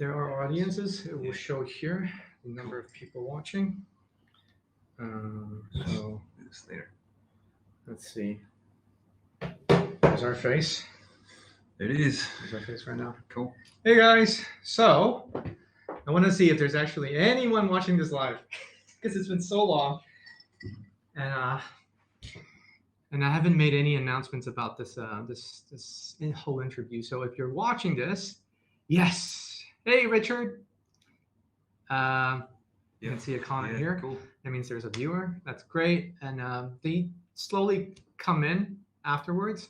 there are audiences. It will show here the number of people watching. So Do this later. let's see. There's our face. There it is. There's our face right now. Cool. Hey guys. So I want to see if there's actually anyone watching this live because it's been so long, and I haven't made any announcements about this this whole interview. So if you're watching this, yes. Hey Richard. You can see a comment here. Cool. That means there's a viewer. That's great. And they slowly come in afterwards.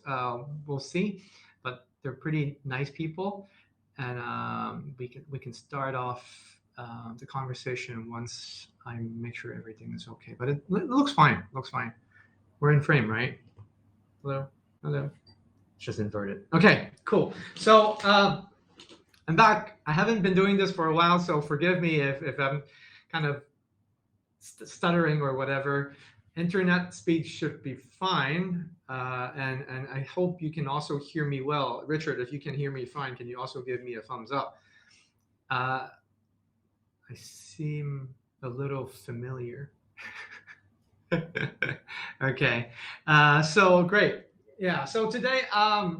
We'll see, but they're pretty nice people, and we can start off the conversation once I make sure everything is okay. But it looks fine. Looks fine. We're in frame, right? Hello, hello. It's just inverted. Okay, cool. So I'm back. I haven't been doing this for a while, so forgive me if I'm kind of stuttering or whatever. Internet speed should be fine, and I hope you can also hear me well. Richard, if you can hear me fine, can you also give me a thumbs up? I seem a little familiar. Okay, so great. Yeah, so today I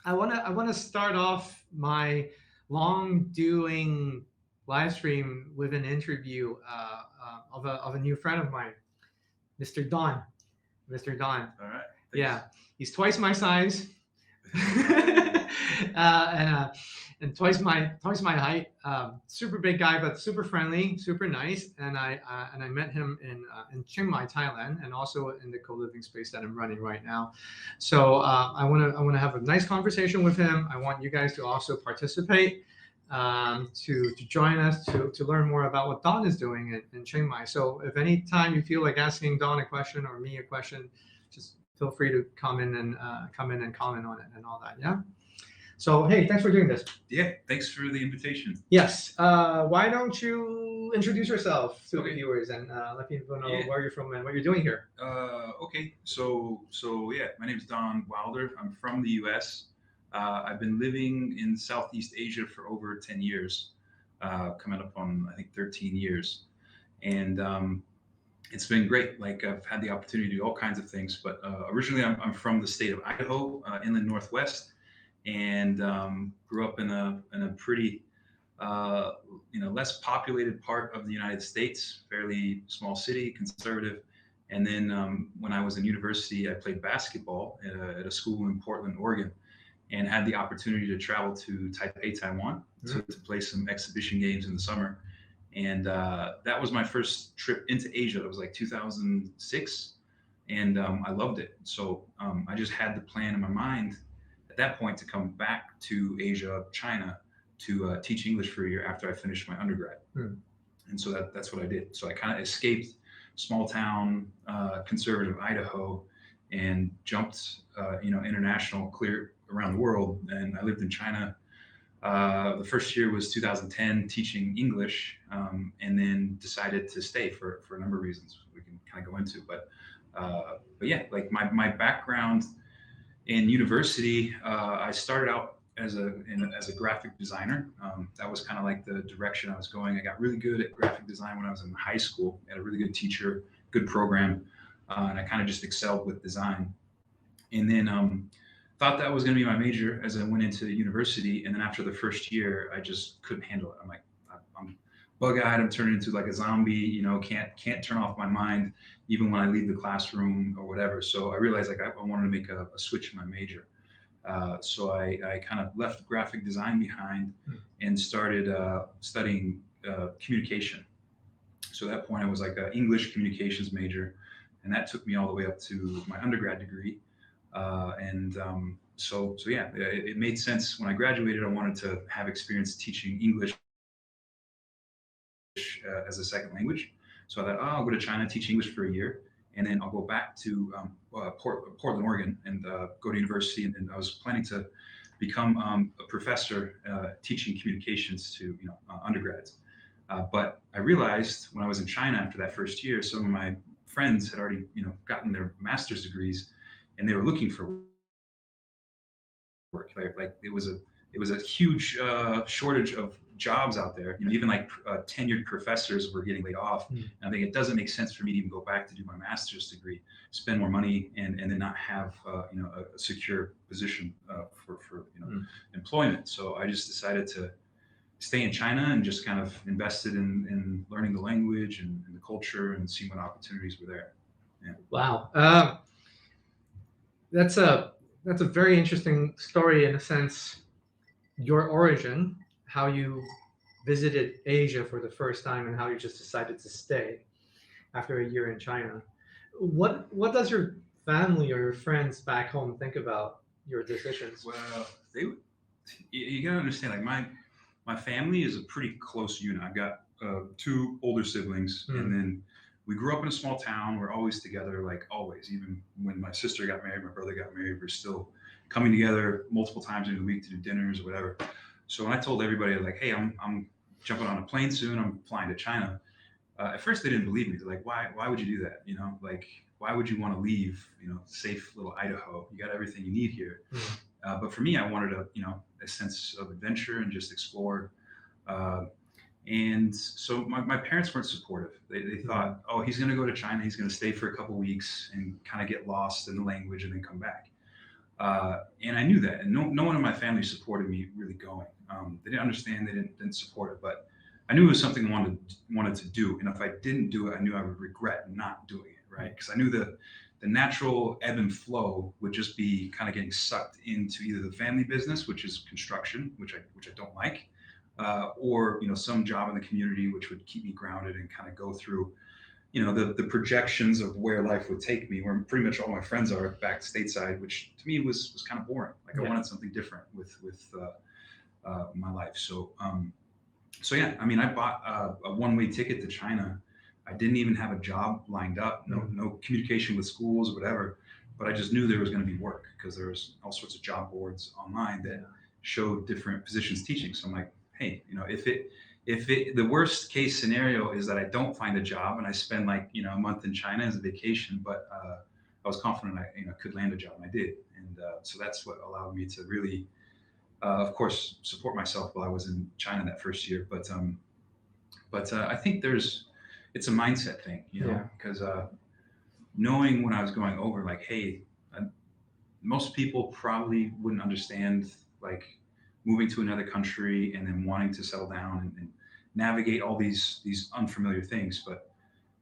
wanna start off my long doing live stream with an interview of a new friend of mine, Mr. Don. Mr. Don. All right. Thanks. Yeah, he's twice my size, and twice my height. Super big guy, but super friendly, super nice. And I met him in Chiang Mai, Thailand, and also in the co-living space that I'm running right now. So I wanna have a nice conversation with him. I want you guys to also participate, to join us to learn more about what Don is doing in Chiang Mai. So if any time you feel like asking Don a question or me a question, just feel free to come in and comment on it and all that. Yeah. So hey, thanks for doing this. Yeah. Thanks for the invitation. Yes. Why don't you introduce yourself to the Okay. viewers and let people know Yeah. where you're from and what you're doing here? Okay. So yeah, my name is Don Wilder. I'm from the U.S. I've been living in Southeast Asia for over 10 years, coming up on I think 13 years, and it's been great. Like I've had the opportunity to do all kinds of things, but originally I'm from the state of Idaho, inland Northwest, and grew up in a pretty less populated part of the United States, fairly small city, conservative. And then when I was in university, I played basketball at a school in Portland, Oregon, and had the opportunity to travel to Taipei, Taiwan, to play some exhibition games in the summer. And that was my first trip into Asia. It was like 2006, and I loved it. So I just had the plan in my mind at that point to come back to Asia, China, to teach English for a year after I finished my undergrad. And so that's what I did. So I kind of escaped small town, conservative Idaho, and jumped, international, clear around the world. And I lived in China. The first year was 2010, teaching English, and then decided to stay for a number of reasons we can kind of go into. But yeah, like my background in university, I started out as a graphic designer. That was kind of like the direction I was going. I got really good at graphic design when I was in high school. I had a really good teacher, good program, and I kind of just excelled with design. And then thought that was going to be my major as I went into university. And then after the first year, I just couldn't handle it. I'm like, I'm bug-eyed. I'm turning into like a zombie. Can't turn off my mind even when I leave the classroom or whatever. So I realized like I wanted to make a switch in my major. So I kind of left graphic design behind and started studying communication. So at that point, I was like an English communications major, and that took me all the way up to my undergrad degree. So yeah, it made sense when I graduated. I wanted to have experience teaching English as a second language. So I thought, I'll go to China, teach English for a year, and then I'll go back to Portland, Oregon, and go to university. And I was planning to become a professor teaching communications to undergrads. But I realized when I was in China after that first year, some of my friends had already gotten their master's degrees, and they were looking for work. Like it was it was a huge shortage of jobs out there. Even like tenured professors were getting laid off. Mm. And I think it doesn't make sense for me to even go back to do my master's degree, spend more money, and then not have a secure position for employment. So I just decided to stay in China and just kind of invested in learning the language and the culture and seeing what opportunities were there. Yeah. Wow. That's a very interesting story in a sense. Your origin, how you visited Asia for the first time, and how you just decided to stay after a year in China. What does your family or your friends back home think about your decisions? Well, you gotta understand, like my family is a pretty close unit. I've got two older siblings, and then we grew up in a small town. We're always together, like always. Even when my sister got married, my brother got married, we're still coming together multiple times in the week to do dinners or whatever. So when I told everybody, like, hey, I'm jumping on a plane soon, I'm flying to China. At first they didn't believe me. They're like, why would you do that? Like, why would you want to leave, safe little Idaho? You got everything you need here. But for me, I wanted a sense of adventure and just explore. And so my parents weren't supportive. They thought, oh, he's going to go to China. He's going to stay for a couple weeks and kind of get lost in the language and then come back. And I knew that. And no one in my family supported me really going. They didn't understand. They didn't support it. But I knew it was something I wanted to do. And if I didn't do it, I knew I would regret not doing it, right? Because I knew the natural ebb and flow would just be kind of getting sucked into either the family business, which is construction, which I don't like, or some job in the community, which would keep me grounded and kind of go through the projections of where life would take me, where pretty much all my friends are back stateside, which to me was kind of boring. Like I wanted something different with my life. So yeah, I mean, I bought a one-way ticket to China. I didn't even have a job lined up, no communication with schools or whatever, but I just knew there was going to be work because there was all sorts of job boards online that showed different positions teaching. So I'm like, hey, if the worst case scenario is that I don't find a job and I spend like a month in China as a vacation, but I was confident I could land a job, and I did. And so that's what allowed me to really, of course, support myself while I was in China that first year. But I think it's a mindset thing, because knowing when I was going over, like, hey, most people probably wouldn't understand like moving to another country and then wanting to settle down and navigate all these unfamiliar things. But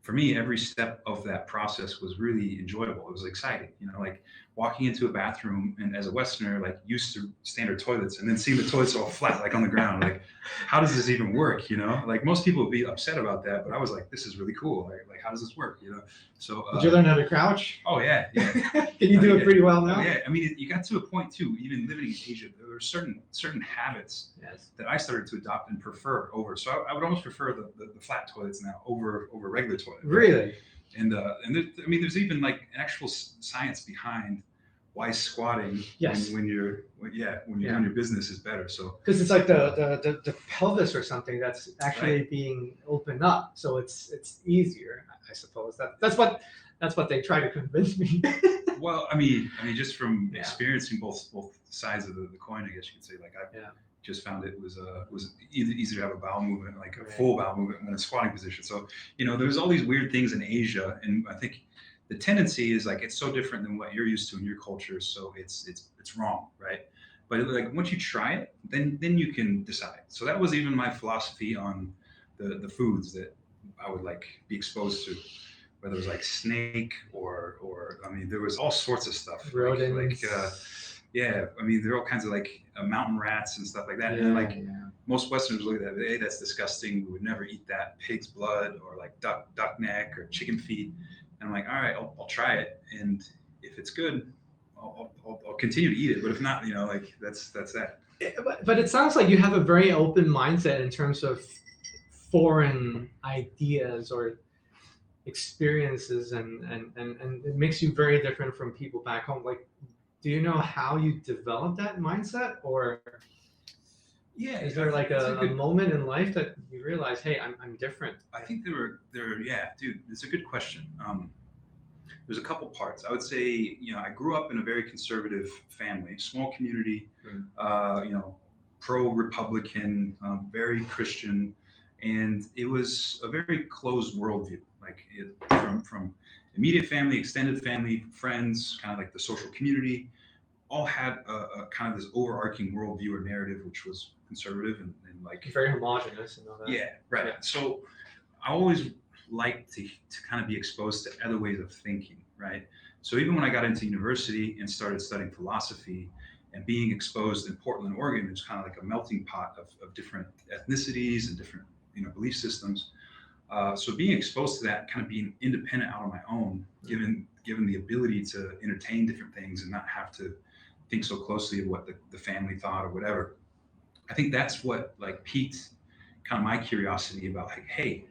for me, every step of that process was really enjoyable. It was exciting, like walking into a bathroom and as a Westerner, like used to standard toilets, and then seeing the toilets all flat, like on the ground, like how does this even work? Like most people would be upset about that, but I was like, this is really cool. Like how does this work? So did you learn how to crouch? Oh yeah. Can you do it pretty well now? Yeah, I mean, you got to a point too. Even living in Asia, there were certain habits that I started to adopt and prefer over. So I would almost prefer the flat toilets now over regular toilets. Really? Right? And there's even like an actual science behind why squatting when you're doing your business is better. So because it's like the pelvis or something that's actually being opened up, so it's easier, I suppose. That's what they try to convince me. Well, I mean, just from experiencing both sides of the coin, I guess you could say. Like I just found it was easier to have a bowel movement, like a full bowel movement, in a squatting position. So there's all these weird things in Asia, and I think the tendency is like it's so different than what you're used to in your culture, so it's wrong, right? But like once you try it, then you can decide. So that was even my philosophy on the foods that I would like be exposed to, whether it was like snake or I mean there was all sorts of stuff. Rodents. I mean there are all kinds of like mountain rats and stuff like that. And most Westerners look at that, hey, that's disgusting. We would never eat that. Pig's blood or like duck neck or chicken feet. And I'm like, all right, I'll try it, and if it's good, I'll continue to eat it. But if not, like that's that. But it sounds like you have a very open mindset in terms of foreign ideas or experiences, and it makes you very different from people back home. Like, do you know how you develop that mindset, or is there like a moment in life that you realize, hey, I'm different? I think dude, it's a good question. There's a couple parts. I would say, I grew up in a very conservative family, small community, pro-Republican, very Christian, and it was a very closed worldview. Like from immediate family, extended family, friends, kind of like the social community, all had a kind of this overarching worldview or narrative, which was conservative and like very homogenous and all that. Yeah, right. Yeah. So I always like to kind of be exposed to other ways of thinking, right? So even when I got into university and started studying philosophy and being exposed in Portland, Oregon, it's kind of like a melting pot of different ethnicities and different belief systems. So being exposed to that, kind of being independent out on my own, given the ability to entertain different things and not have to think so closely of what the family thought or whatever. I think that's what like piqued kind of my curiosity about like, hey,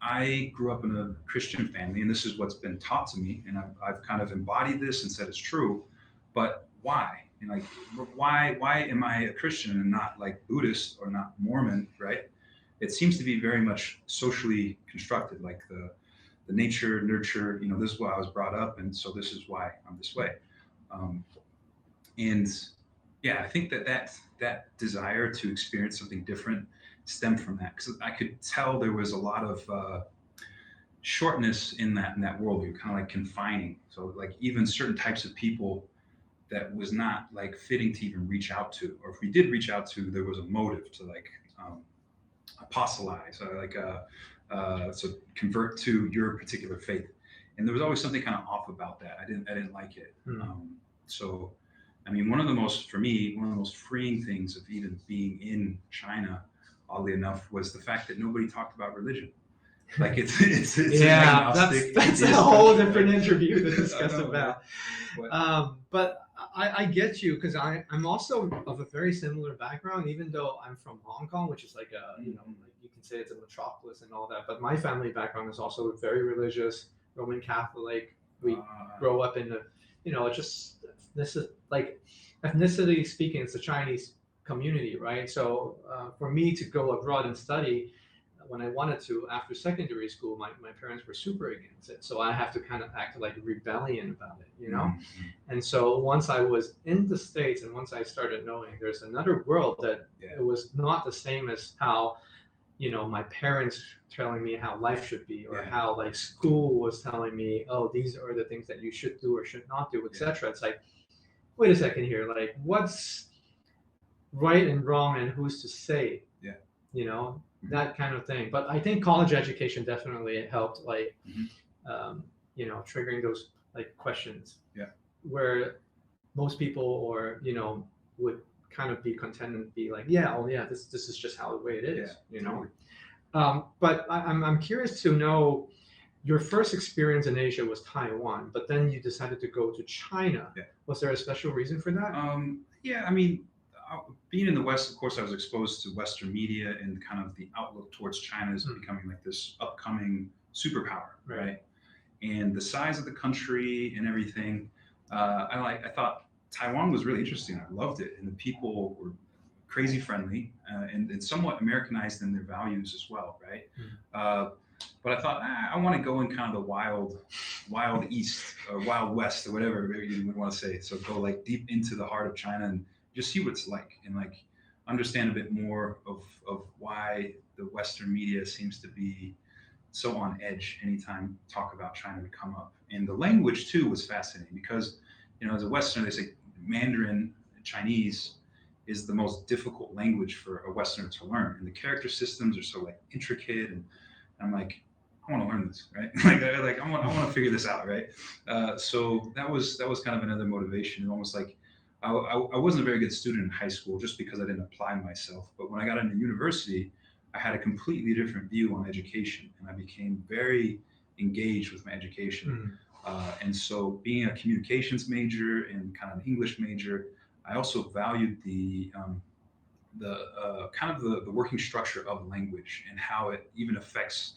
I grew up in a Christian family, and this is what's been taught to me, and I've kind of embodied this and said it's true, but why? And like, why am I a Christian and not like Buddhist or not Mormon, right? It seems to be very much socially constructed, like the nature, nurture, this is why I was brought up, and so this is why I'm this way. And yeah, I think that desire to experience something different stemmed from that, because I could tell there was a lot of shortness in that worldview, kind of like confining. So like even certain types of people that was not like fitting to even reach out to, or if we did reach out to, there was a motive to like apostolize, so convert to your particular faith, and there was always something kind of off about that. I didn't like it. So I mean, one of the most freeing things of even being in China, oddly enough, was the fact that nobody talked about religion. Like it's yeah, that's a whole different interview to discuss about. But I get you, because I'm also of a very similar background, even though I'm from Hong Kong, which is like like you can say it's a metropolis and all that. But my family background is also very religious, Roman Catholic. We grow up in this is like, ethnicity speaking, it's the Chinese community, right? So for me to go abroad and study, when I wanted to after secondary school, my parents were super against it. So I have to kind of act like a rebellion about it, Mm-hmm. And so once I was in the States and once I started knowing there's another world that it was not the same as how, my parents telling me how life should be, or how like school was telling me, oh, these are the things that you should do or should not do, etc. It's like, wait a second here, like what's right and wrong and who's to say? That kind of thing. But I think college education definitely helped, like, triggering those like questions. Where most people, or would kind of be content and be like, this is just how the way it is. But I'm curious to know, your first experience in Asia was Taiwan, but then you decided to go to China. Was there a special reason for that? I mean, being in the West, of course, I was exposed to Western media and kind of the outlook towards China as becoming like this upcoming superpower, right? And the size of the country and everything, I thought Taiwan was really interesting. I loved it, and the people were crazy friendly and somewhat Americanized in their values as well, right? But I thought, I want to go in kind of the wild east or wild west or whatever you would want to say. So go like deep into the heart of China and just see what it's like, and like understand a bit more of why the Western media seems to be so on edge anytime talk about China would come up. And the language too was fascinating, because as a Westerner, they say Mandarin Chinese is the most difficult language for a Westerner to learn, and the character systems are so like intricate, and I'm like, I want to learn this, right? like I want to figure this out, right? So that was kind of another motivation, and almost like I wasn't a very good student in high school just because I didn't apply myself. But when I got into university, I had a completely different view on education, and I became very engaged with my education. And so being a communications major and kind of an English major, I also valued the kind of the working structure of language and how it even affects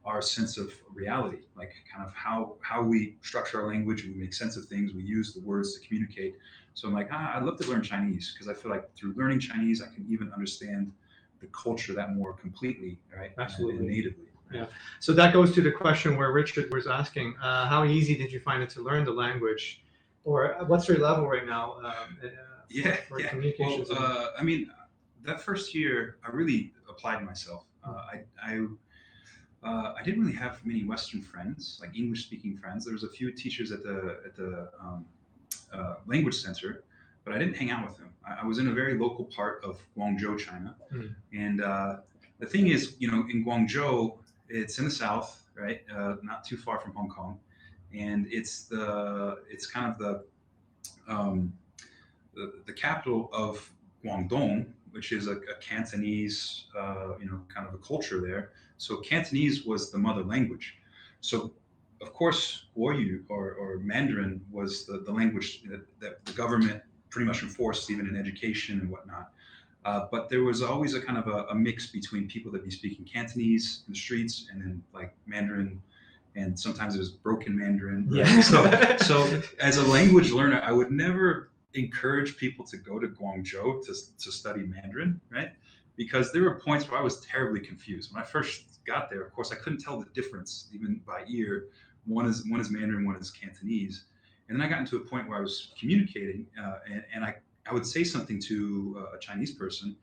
our sense of reality, like kind of how we structure our language, we make sense of things, we use the words to communicate. So I'm like, I'd love to learn Chinese, because I feel like through learning Chinese, I can even understand the culture that more completely, right? Absolutely. And natively. Right? Yeah. So that goes to the question where Richard was asking, how easy did you find it to learn the language, or what's your level right now Yeah, for yeah. Well, communications? I mean, that first year, I really applied myself. I didn't really have many Western friends, like English-speaking friends. There was a few teachers at the language center, but I didn't hang out with them. I was in a very local part of Guangzhou, China, Mm. and the thing is, in Guangzhou, it's in the south, right? Not too far from Hong Kong, and it's kind of um, the capital of Guangdong, which is a Cantonese, kind of a culture there. So Cantonese was the mother language. So of course, Guoyu or Mandarin was the language that the government pretty much enforced, even in education and whatnot. But there was always a kind of a mix between people that be speaking Cantonese in the streets and then like Mandarin, and sometimes it was broken Mandarin. Right? Yeah. So as a language learner, I would never encourage people to go to Guangzhou to study Mandarin, right? Because there were points where I was terribly confused. When I first got there, of course, I couldn't tell the difference even by ear. One is Mandarin, one is Cantonese. And then I got into a point where I was communicating, and I would say something to a Chinese person,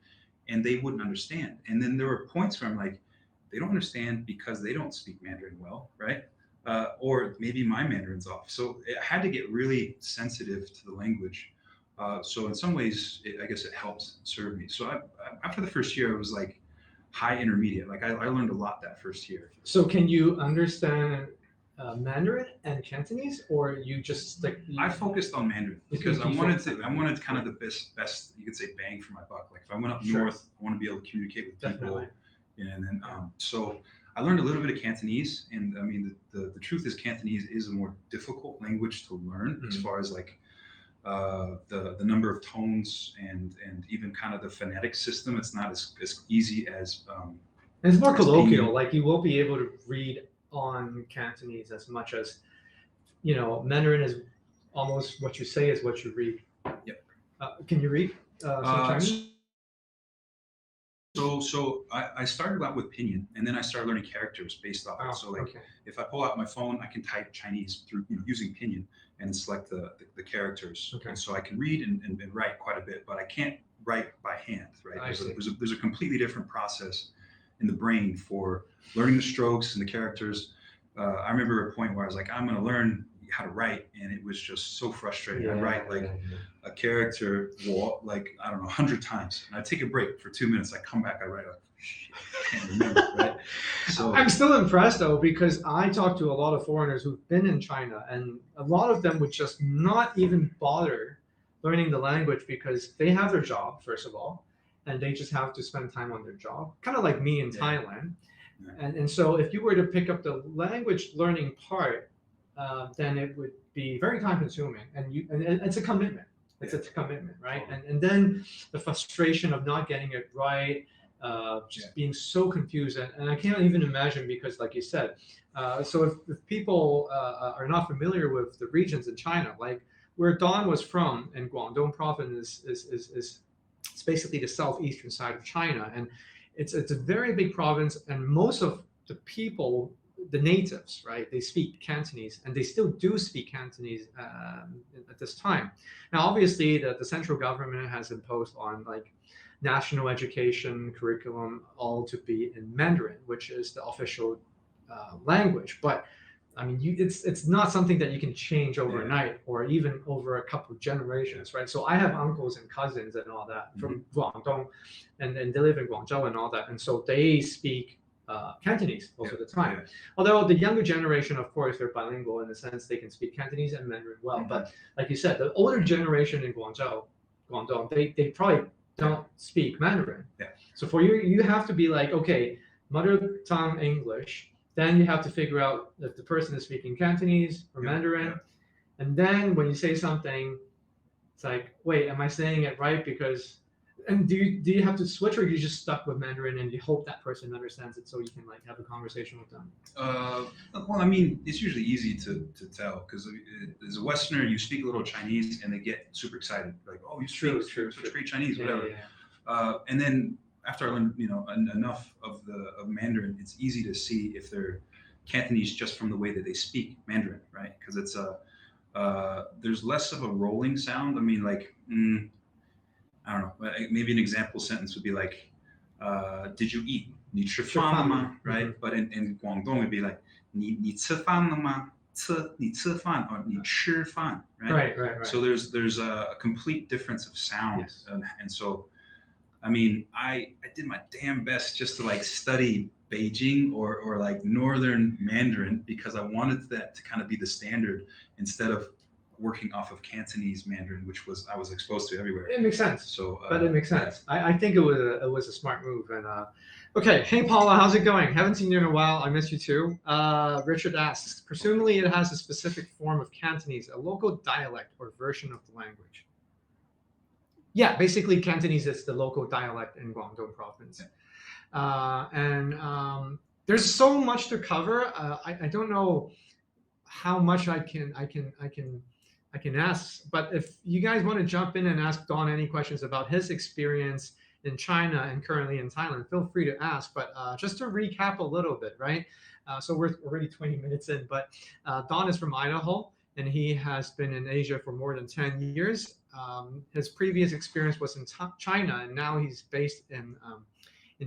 and they wouldn't understand. And then there were points where I'm like, they don't understand because they don't speak Mandarin well, right? Or maybe my Mandarin's off. So I had to get really sensitive to the language. So in some ways, I guess it helped serve me. So after the first year, I was like high intermediate. Like I learned a lot that first year. So can you understand Mandarin and Cantonese, or you just like? I focused on Mandarin because I wanted kind of the best you could say bang for my buck. Like if I went up Sure. north, I want to be able to communicate with people. Definitely. And then so I learned a little bit of Cantonese, and I mean the truth is Cantonese is a more difficult language to learn as far as like the number of tones and even kind of the phonetic system. It's not as easy as It's more as colloquial. Pinyin. Like you won't be able to read on Cantonese as much as Mandarin is almost what you say is what you read. Yep. Can you read some Chinese? So I started out with Pinyin, and then I started learning characters based off it. So like Okay. if I pull out my phone, I can type Chinese through using Pinyin and select the characters. Okay. And so I can read and write quite a bit, but I can't write by hand, right? I see. There's a completely different process in the brain for learning the strokes and the characters. I remember a point where I was like, I'm going to learn how to write, and it was just so frustrating. I write like a character like I don't know 100 times, and I take a break for 2 minutes. I come back, I write like shit, I can't remember, right? So I'm still impressed though, because I talk to a lot of foreigners who've been in China, and a lot of them would just not even bother learning the language because they have their job, first of all, and they just have to spend time on their job, kind of like me in Thailand. And so if you were to pick up the language learning part, then it would be very time consuming, and it's a commitment. It's a commitment, right? And then the frustration of not getting it right, just being so confused, and I can't even imagine, because like you said, so if people are not familiar with the regions in China, like where Don was from in Guangdong province is it's basically the southeastern side of China, and it's a very big province, and most of the people, the natives, right, they speak Cantonese, and they still do speak Cantonese at this time. Now, obviously, the central government has imposed on like national education curriculum all to be in Mandarin, which is the official language. But I mean, it's not something that you can change overnight or even over a couple of generations, right? So I have uncles and cousins and all that from Guangdong, and they live in Guangzhou and all that, and so they speak Cantonese most of the time. Although the younger generation, of course, they're bilingual in the sense they can speak Cantonese and Mandarin well. But like you said, the older generation in Guangdong, they probably don't speak Mandarin. So for you have to be like, okay, mother tongue English. Then you have to figure out if the person is speaking Cantonese or Mandarin. And then when you say something, it's like, wait, am I saying it right? Because, and do you have to switch, or are you just stuck with Mandarin and you hope that person understands it so you can like have a conversation with them? Well, I mean, it's usually easy to tell, because as a Westerner, you speak a little Chinese and they get super excited, like, oh, you speak great Chinese, whatever. And then after I learned, enough of Mandarin, it's easy to see if they're Cantonese just from the way that they speak Mandarin, right? Because it's there's less of a rolling sound. I mean, like I don't know, maybe an example sentence would be like, did you eat? 你吃饭了 Shifan. 吗? Right? But in Guangdong, it'd be like, 你吃饭了吗? 你吃饭 or 你吃饭, right? Right. So there's a complete difference of sound. Yes. And so, I mean, I did my damn best just to like study Beijing or like Northern Mandarin because I wanted that to kind of be the standard instead of working off of Cantonese Mandarin, which I was exposed to everywhere. It makes sense. So, But it makes sense. I think it was a smart move. And okay, hey Paula, how's it going? Haven't seen you in a while. I miss you too. Richard asks, presumably it has a specific form of Cantonese, a local dialect or version of the language. Yeah, basically Cantonese is the local dialect in Guangdong province. And there's so much to cover. I don't know how much I can ask, but if you guys want to jump in and ask Don any questions about his experience in China and currently in Thailand, feel free to ask. But just to recap a little bit, right? So we're already 20 minutes in, but Don is from Idaho and he has been in Asia for more than 10 years. His previous experience was in China, and now he's based in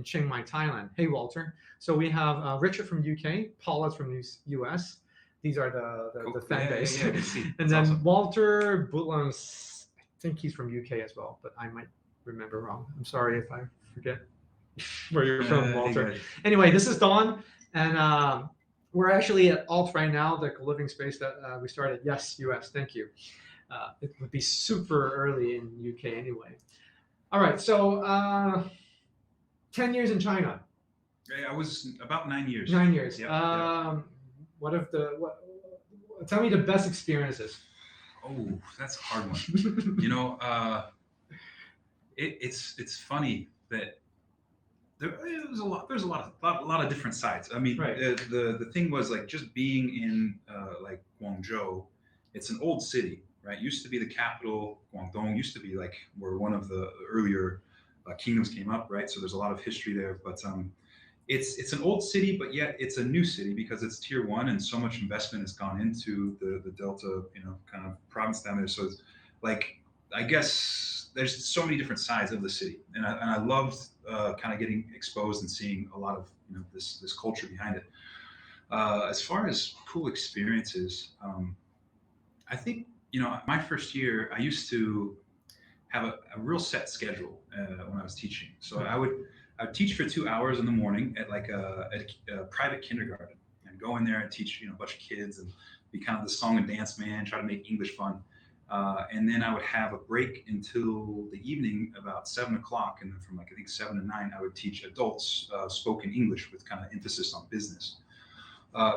Chiang Mai, Thailand. Hey, Walter. So we have Richard from UK, Paula's from US. These are the fan base. Yeah, and see. then Awesome. Walter Butlan's, I think he's from UK as well, but I might remember wrong. I'm sorry if I forget where you're from, Walter. Anyway, this is Don, and we're actually at Alt right now, the living space that we started. Yes, US. Thank you. It would be super early in UK anyway. All right, so 10 years in China. I was about 9 years. 9 years. Yeah. Tell me the best experiences. Oh, that's a hard one. You know, it's funny that there's a lot of different sides. I mean, Right. The thing was like just being in like Guangzhou. It's an old city, right? Used to be the capital. Guangdong used to be like where one of the earlier kingdoms came up, right? So there's a lot of history there, but it's an old city, but yet it's a new city because it's tier 1 and so much investment has gone into the Delta, kind of province down there. So it's like, I guess there's so many different sides of the city, and I loved kind of getting exposed and seeing a lot of this culture behind it. As far as cool experiences, I think my first year I used to have a real set schedule when I was teaching. So I would teach for 2 hours in the morning at like a private kindergarten and go in there and teach a bunch of kids and be kind of the song and dance man, try to make English fun. And then I would have a break until the evening about 7 o'clock. And then from like, I think 7 to 9, I would teach adults spoken English with kind of emphasis on business.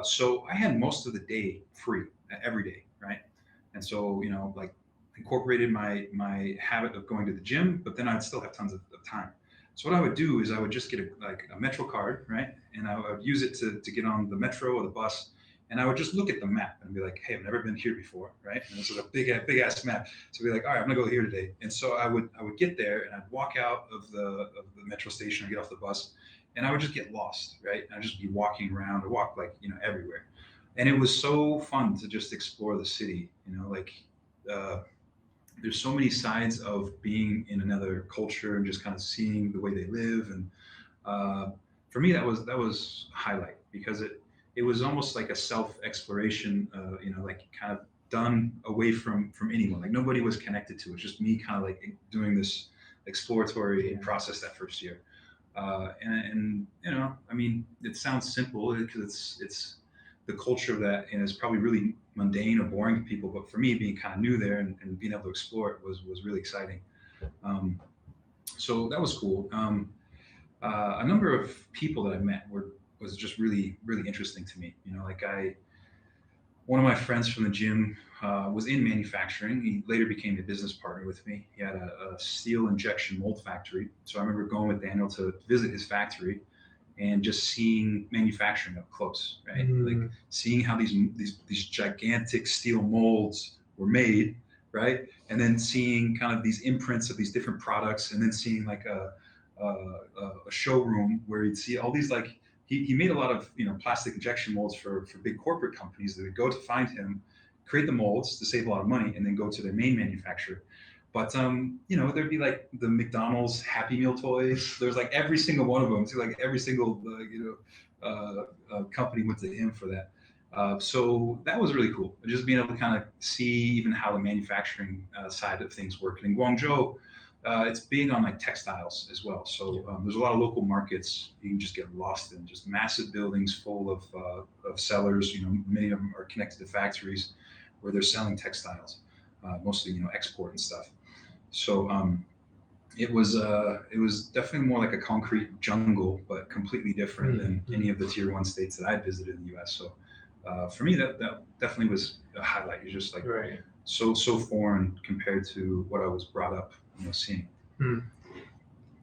So I had most of the day free every day, right? And so, like incorporated my habit of going to the gym, but then I'd still have tons of time. So what I would do is I would just get a Metro card, right? And I would use it to get on the Metro or the bus. And I would just look at the map and be like, hey, I've never been here before, right? And this is a big ass map. So I'd be like, all right, I'm gonna go here today. And so I would get there and I'd walk out of the metro station or get off the bus, and I would just get lost, right? And I'd just be walking around or walk like everywhere. And it was so fun to just explore the city, there's so many sides of being in another culture and just kind of seeing the way they live. And for me, that was a highlight because it was almost like a self-exploration, like kind of done away from anyone. Like nobody was connected to it. Just me kind of like doing this exploratory process that first year. And I mean, it sounds simple because it's the culture of that, and it's probably really mundane or boring to people. But for me, being kind of new there and being able to explore it was really exciting. So that was cool. A number of people that I met was just really, really interesting to me. One of my friends from the gym was in manufacturing. He later became a business partner with me. He had a steel injection mold factory. So I remember going with Daniel to visit his factory and just seeing manufacturing up close, right? Like seeing how these gigantic steel molds were made, right? And then seeing kind of these imprints of these different products, and then seeing like a showroom where you'd see all these like he made a lot of plastic injection molds for big corporate companies that would go to find him, create the molds to save a lot of money, and then go to their main manufacturer. But there'd be like the McDonald's Happy Meal toys. There's like every single one of them. So like every single company went to him for that. So that was really cool. Just being able to kind of see even how the manufacturing side of things work. And in Guangzhou, it's big on like textiles as well. So there's a lot of local markets you can just get lost in. Just massive buildings full of sellers. Many of them are connected to factories where they're selling textiles, mostly export and stuff. So it was definitely more like a concrete jungle, but completely different than any of the tier 1 states that I visited in the U.S. So for me, that definitely was a highlight. It's just like Right. so foreign compared to what I was brought up seeing.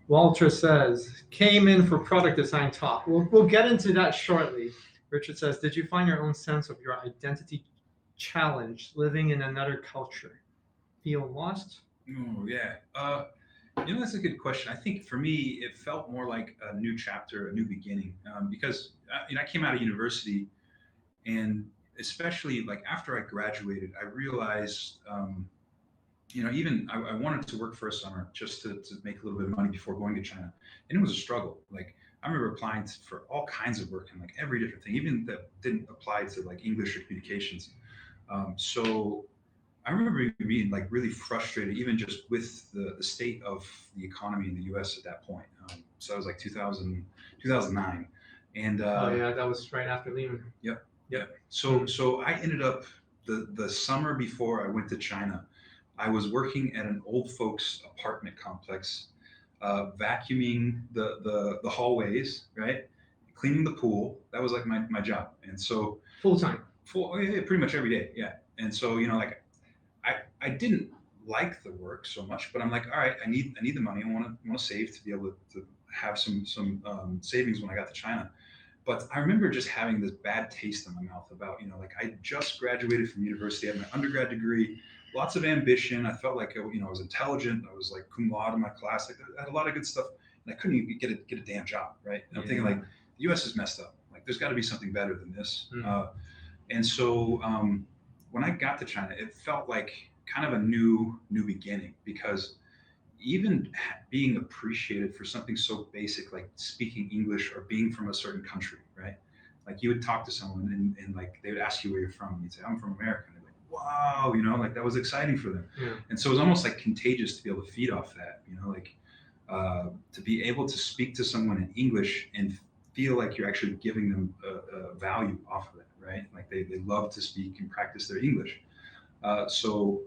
Walter says, came in for product design talk. We'll get into that shortly. Richard says, did you find your own sense of your identity challenged living in another culture? Feel lost? Oh yeah. That's a good question. I think for me, it felt more like a new chapter, a new beginning, because I came out of university, and especially like after I graduated, I realized, even I wanted to work for a summer just to make a little bit of money before going to China, and it was a struggle. Like I remember applying for all kinds of work and like every different thing, even that didn't apply to like English or communications. So I remember being like really frustrated, even just with the state of the economy in the U.S. at that point. So it was like 2009, and oh yeah, that was right after Lehman. Yep. So I ended up the summer before I went to China, I was working at an old folks apartment complex, vacuuming the hallways, right, cleaning the pool. That was like my job, and so Full time. Yeah, pretty much every day, yeah. And so like I didn't like the work so much, but I'm like, all right, I need the money. I want to save to be able to have some savings when I got to China. But I remember just having this bad taste in my mouth about, like I just graduated from university, I had my undergrad degree, lots of ambition. I felt like, I was intelligent. I was like cum laude in my class. Like, I had a lot of good stuff, and I couldn't even get a damn job, right? And I'm thinking like, the U.S. is messed up. Like, there's got to be something better than this. And so when I got to China, it felt like kind of a new beginning, because even being appreciated for something so basic like speaking English or being from a certain country, right? Like you would talk to someone and like they would ask you where you're from, and you'd say, I'm from America. And they're like, wow, like that was exciting for them. Yeah. And so it was almost like contagious to be able to feed off that, like to be able to speak to someone in English and feel like you're actually giving them a value off of it, right? Like they love to speak and practice their English. So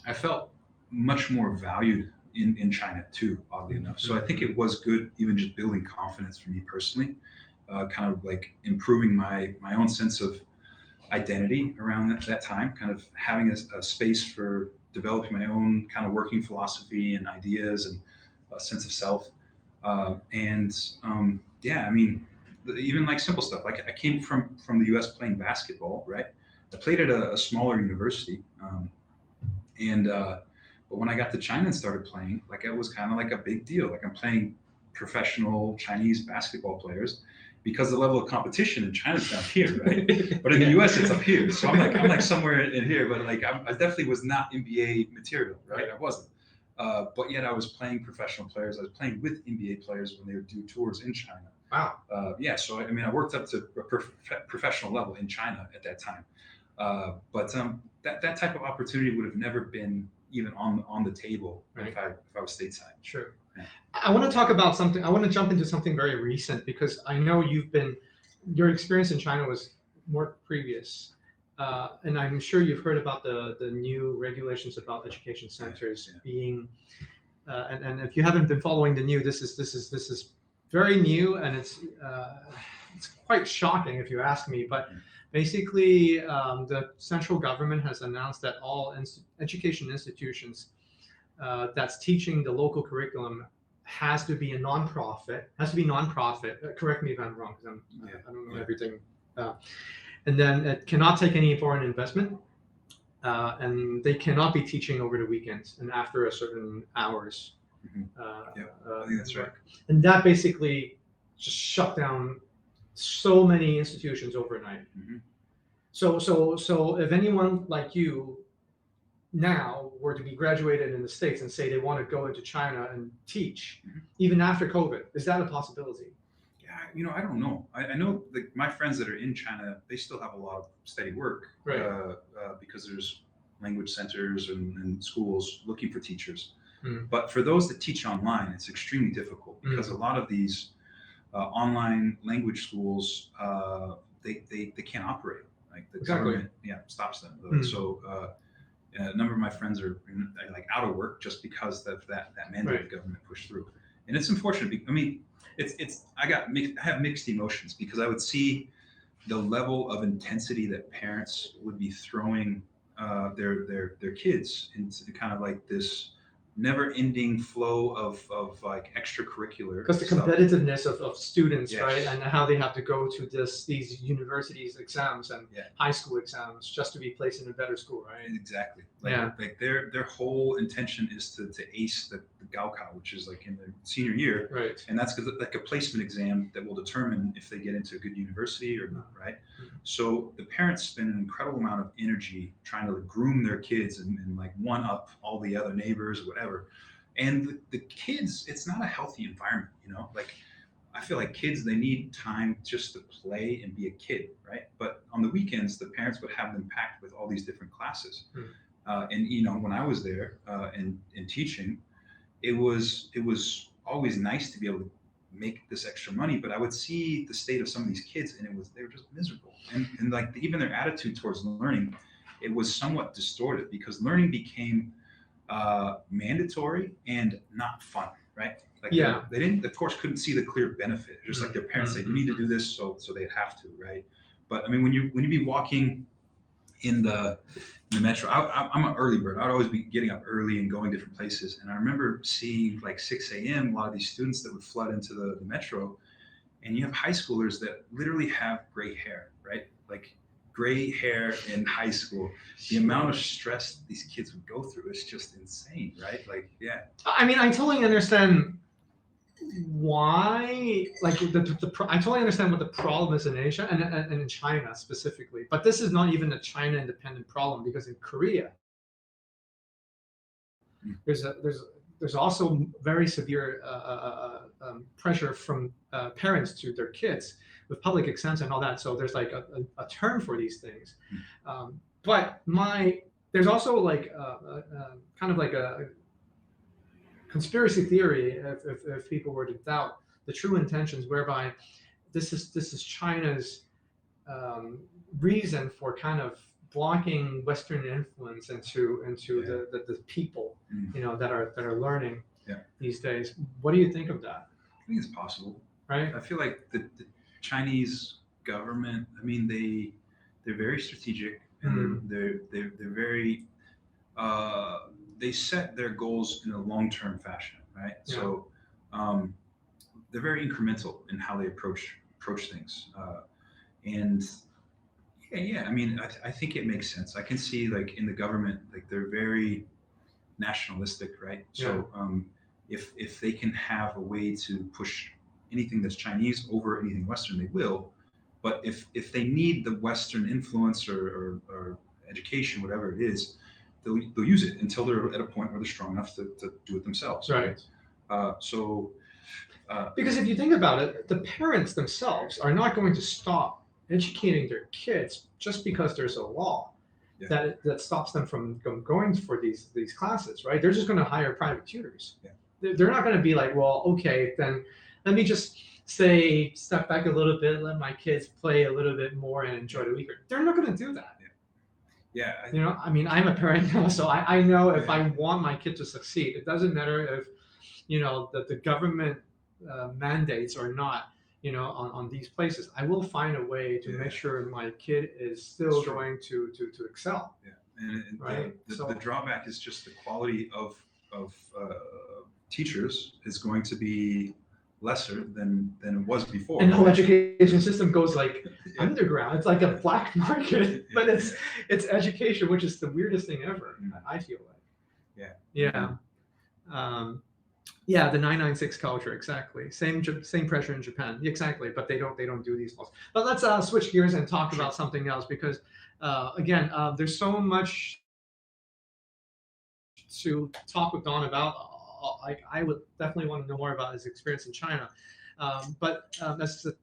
I felt much more valued in China too, oddly enough. So I think it was good, even just building confidence for me personally, kind of like improving my own sense of identity around that time, kind of having a space for developing my own kind of working philosophy and ideas and a sense of self. Yeah, I mean, even like simple stuff. Like I came from the U.S. playing basketball, right? I played at a smaller university, but when I got to China and started playing, like it was kind of like a big deal. Like I'm playing professional Chinese basketball players, because the level of competition in China is down here, right? But in the U.S. it's up here. So I'm like somewhere in here, but like I definitely was not NBA material, right? I wasn't. But yet I was playing professional players. I was playing with NBA players when they would do tours in China. Wow. Yeah. So I mean, I worked up to a professional level in China at that time. But that type of opportunity would have never been even on the table, right, if I was stateside. Sure. Yeah. I want to talk about something. I want to jump into something very recent, because I know your experience in China was more previous, and I'm sure you've heard about the new regulations about education centers being, and if you haven't been following the new, this is very new, and it's quite shocking if you ask me, but. Basically, the central government has announced that all education institutions that's teaching the local curriculum has to be nonprofit. Correct me if I'm wrong, because I don't know everything. And then it cannot take any foreign investment, and they cannot be teaching over the weekends and after a certain hours. I think that's right. And that basically just shut down so many institutions overnight. So if anyone like you now were to be graduated in the States and say they want to go into China and teach, Mhm. even after COVID, is that a possibility? Yeah, I don't know. I know my friends that are in China, they still have a lot of steady work, Right. because there's language centers and schools looking for teachers. Mm. But for those that teach online, it's extremely difficult because a lot of these online language schools, they can't operate. Like the Exactly. government, yeah, stops them. Mm. So a number of my friends are like out of work just because of that mandate Right. the government pushed through, and it's unfortunate. I mean, I have mixed emotions because I would see the level of intensity that parents would be throwing their kids into kind of like this never-ending flow of like extracurricular Because the stuff. competitiveness of students, Yes. right, and how they have to go to these universities exams and Yeah. high school exams just to be placed in a better school, right? Exactly. Like, Yeah. like their whole intention is to ace the Gaokao, which is like in their senior year, Right. and that's like a placement exam that will determine if they get into a good university or not, right? Mhm. So the parents spend an incredible amount of energy trying to like groom their kids and like one up all the other neighbors or whatever. And the kids, it's not a healthy environment, you know? Like I feel like kids, they need time just to play and be a kid, right? But on the weekends, the parents would have them packed with all these different classes. Hmm. And you know, when I was there and teaching, it was always nice to be able to make this extra money. But I would see the state of some of these kids, and they were just miserable. And like even their attitude towards learning, it was somewhat distorted because learning became mandatory and not fun, right? Like Yeah. they didn't, of course, couldn't see the clear benefit. Just like their parents say, you need to do this, so they'd have to, right? But I mean, when you be walking in the metro, I'm an early bird. I'd always be getting up early and going different places. And I remember seeing like 6 a.m. a lot of these students that would flood into the metro, and you have high schoolers that literally have gray hair, right? Like gray hair in high school. The amount of stress these kids would go through is just insane, right? Like, yeah. I mean, I totally understand why, like I totally understand what the problem is in Asia and in China specifically. But this is not even a China independent problem because in Korea, there's also very severe pressure from parents to their kids with public exams and all that. So there's like a term for these things. But there's also like kind of like a conspiracy theory if people were to doubt the true intentions, whereby this is China's reason for kind of blocking Western influence into the people, you know, that are learning these days. What do you think of that? I think it's possible. Right. I feel like the Chinese government, I mean, they're very strategic and they're very they set their goals in a long-term fashion, right? Yeah. So they're very incremental in how they approach things, and yeah. I mean, I think it makes sense. I can see like in the government, like they're very nationalistic, right? So if they can have a way to push anything that's Chinese over anything Western, they will. But if they need the Western influence or education, whatever it is, they'll use it until they're at a point where they're strong enough to do it themselves. Right. Because if you think about it, the parents themselves are not going to stop educating their kids just because there's a law that stops them from going for these classes, right? They're just going to hire private tutors. Yeah. They're not going to be like, well, okay, then let me just say step back a little bit, let my kids play a little bit more and enjoy the weekend. They're not going to do that. Yeah. You know, I mean, I'm a parent now, so I know if I want my kid to succeed, it doesn't matter if, you know, the government mandates or not, you know, on these places. I will find a way to make sure my kid is still going to excel. Yeah, and right. The drawback is just the quality of teachers is going to be lesser than it was before. And the whole education system goes like underground. It's like a black market, but it's education, which is the weirdest thing ever. I feel like. Yeah. Yeah, the 996 culture, exactly. Same pressure in Japan, exactly. But they don't do these laws. But let's switch gears and talk about something else because, again, there's so much to talk with Don about. I would definitely want to know more about his experience in China. As the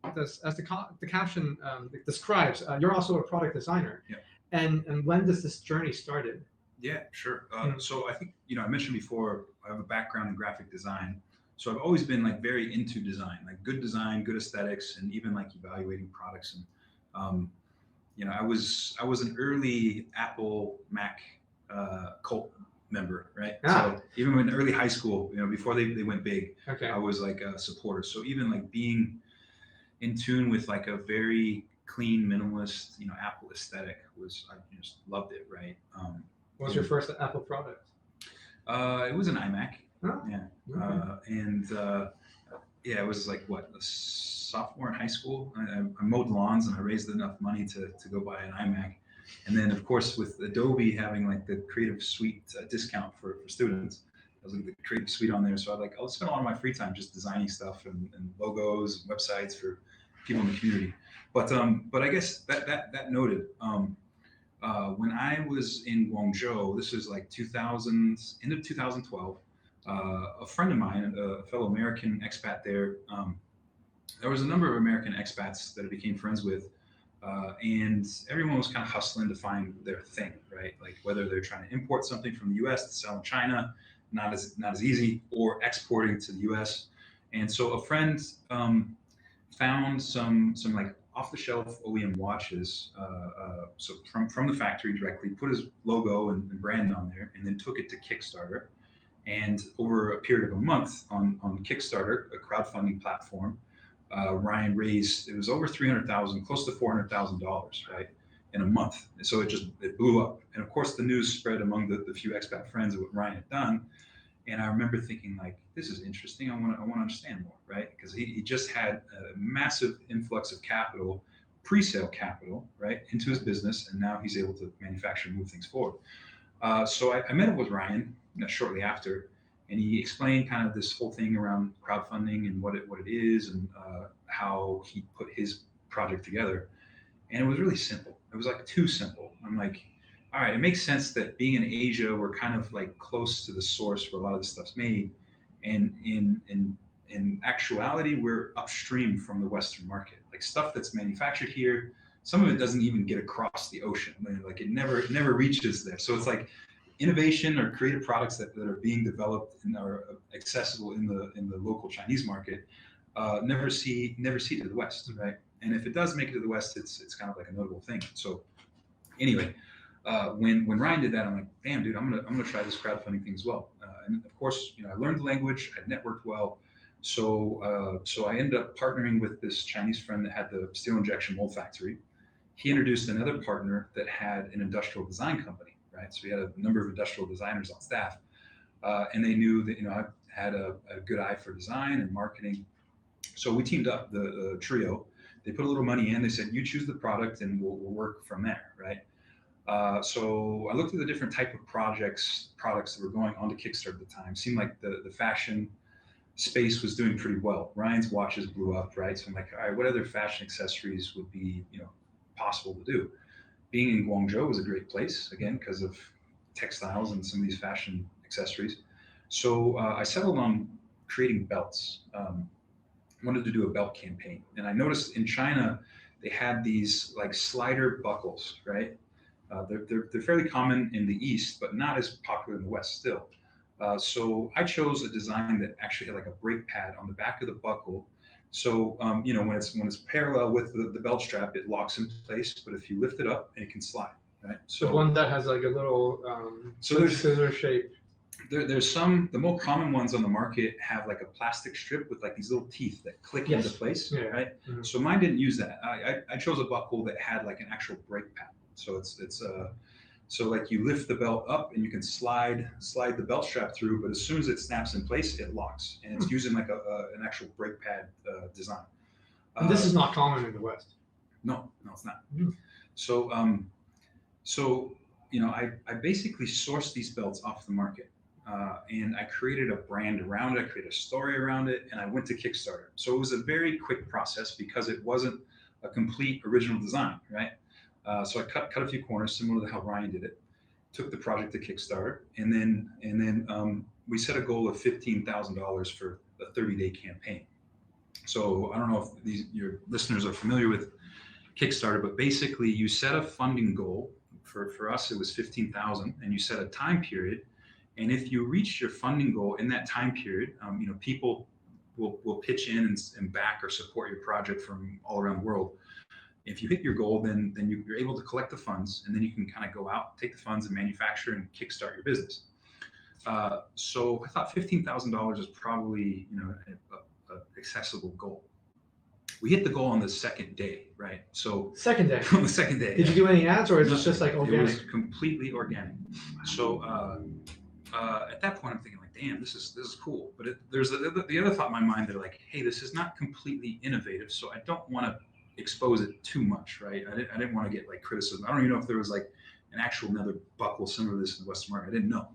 caption describes, you're also a product designer. Yeah. And when does this journey started? Yeah, sure. So I think, I mentioned before, I have a background in graphic design. So I've always been like very into design, like good design, good aesthetics, and even like evaluating products. And, I was an early Apple Mac cult member, right? Ah. So even in early high school, before they went big, Okay. I was like a supporter. So even like being in tune with like a very clean, minimalist, Apple aesthetic I just loved it, right? What was your first Apple product? It was an iMac. Oh, yeah. okay. Yeah, it was like what, a sophomore in high school. I mowed lawns and I raised enough money to go buy an iMac. And then of course with Adobe having like the Creative Suite discount for students, I was looking at the Creative Suite on there. So I'll spend a lot of my free time just designing stuff and logos and websites for people in the community. But I guess that noted, when I was in Guangzhou, this was like end of 2012, a friend of mine, a fellow American expat there, there was a number of American expats that I became friends with, and everyone was kind of hustling to find their thing, right? Like whether they're trying to import something from the U.S. to sell in China, not as easy, or exporting to the U.S. And so a friend found some like off-the-shelf OEM watches, so from the factory directly, put his logo and brand on there, and then took it to Kickstarter. And over a period of a month on Kickstarter, a crowdfunding platform, Ryan raised, it was over $300,000, close to $400,000, right, in a month. And so it blew up. And of course, the news spread among the few expat friends of what Ryan had done. And I remember thinking, like, this is interesting. I want to understand more, right? Because he just had a massive influx of capital, pre-sale capital, right, into his business, and now he's able to manufacture and move things forward. So I met up with Ryan shortly after, and he explained kind of this whole thing around crowdfunding and what it is, and how he put his project together. And it was really simple. It was like too simple. I'm like, all right, it makes sense that being in Asia, we're kind of like close to the source where a lot of this stuff's made. And in actuality, we're upstream from the Western market. Like stuff that's manufactured here, some of it doesn't even get across the ocean. Like it never reaches there. So it's like innovation or creative products that are being developed and are accessible in the local Chinese market, never see to the West, right? And if it does make it to the West, it's kind of like a notable thing. So anyway, when Ryan did that, I'm like, damn, dude, I'm gonna try this crowdfunding thing as well. And of course, I learned the language, I networked well, so I ended up partnering with this Chinese friend that had the steel injection mold factory. He introduced another partner that had an industrial design company, right? So we had a number of industrial designers on staff, and they knew that I had a good eye for design and marketing. So we teamed up, the trio. They put a little money in. They said, you choose the product, and we'll work from there, right? So I looked at the different type of products that were going onto Kickstarter at the time. Seemed like the fashion space was doing pretty well. Ryan's watches blew up, right? So I'm like, all right, what other fashion accessories would be, possible to do? Being in Guangzhou was a great place, again, because of textiles and some of these fashion accessories. So I settled on creating belts. Wanted to do a belt campaign, and I noticed in China they had these like slider buckles, right? They're fairly common in the East, but not as popular in the West still. So I chose a design that actually had like a brake pad on the back of the buckle. So when it's parallel with the belt strap, it locks in place. But if you lift it up, it can slide, right? So the one that has like a little scissor shape. There's the more common ones on the market have like a plastic strip with like these little teeth that click into place, right? Mm-hmm. So mine didn't use that. I chose a buckle that had like an actual brake pad. So so like you lift the belt up and you can slide the belt strap through, but as soon as it snaps in place, it locks, and it's using like an actual brake pad design. And this is not common in the West. No, it's not. Mm. So I basically sourced these belts off the market, and I created a brand around it. I created a story around it, and I went to Kickstarter. So it was a very quick process because it wasn't a complete original design, right? So I cut a few corners similar to how Ryan did it. took the project to Kickstarter, and then we set a goal of $15,000 for a 30-day campaign. So I don't know if your listeners are familiar with Kickstarter, but basically you set a funding goal. For us, it was 15,000, and you set a time period. And if you reach your funding goal in that time period, people will pitch in and back or support your project from all around the world. If you hit your goal, then you're able to collect the funds, and then you can kind of go out, take the funds, and manufacture and kickstart your business. So I thought $15,000 is probably a accessible goal. We hit the goal on the second day, right? So second day. On the second day. Did you do any ads, or is it just like organic? It was completely organic. So at that point, I'm thinking like, damn, this is cool. But there's the other thought in my mind that like, hey, this is not completely innovative, so I don't want to expose it too much, right? I didn't want to get like criticism. I don't even know if there was like an actual another buckle similar to this in the Western market. I didn't know.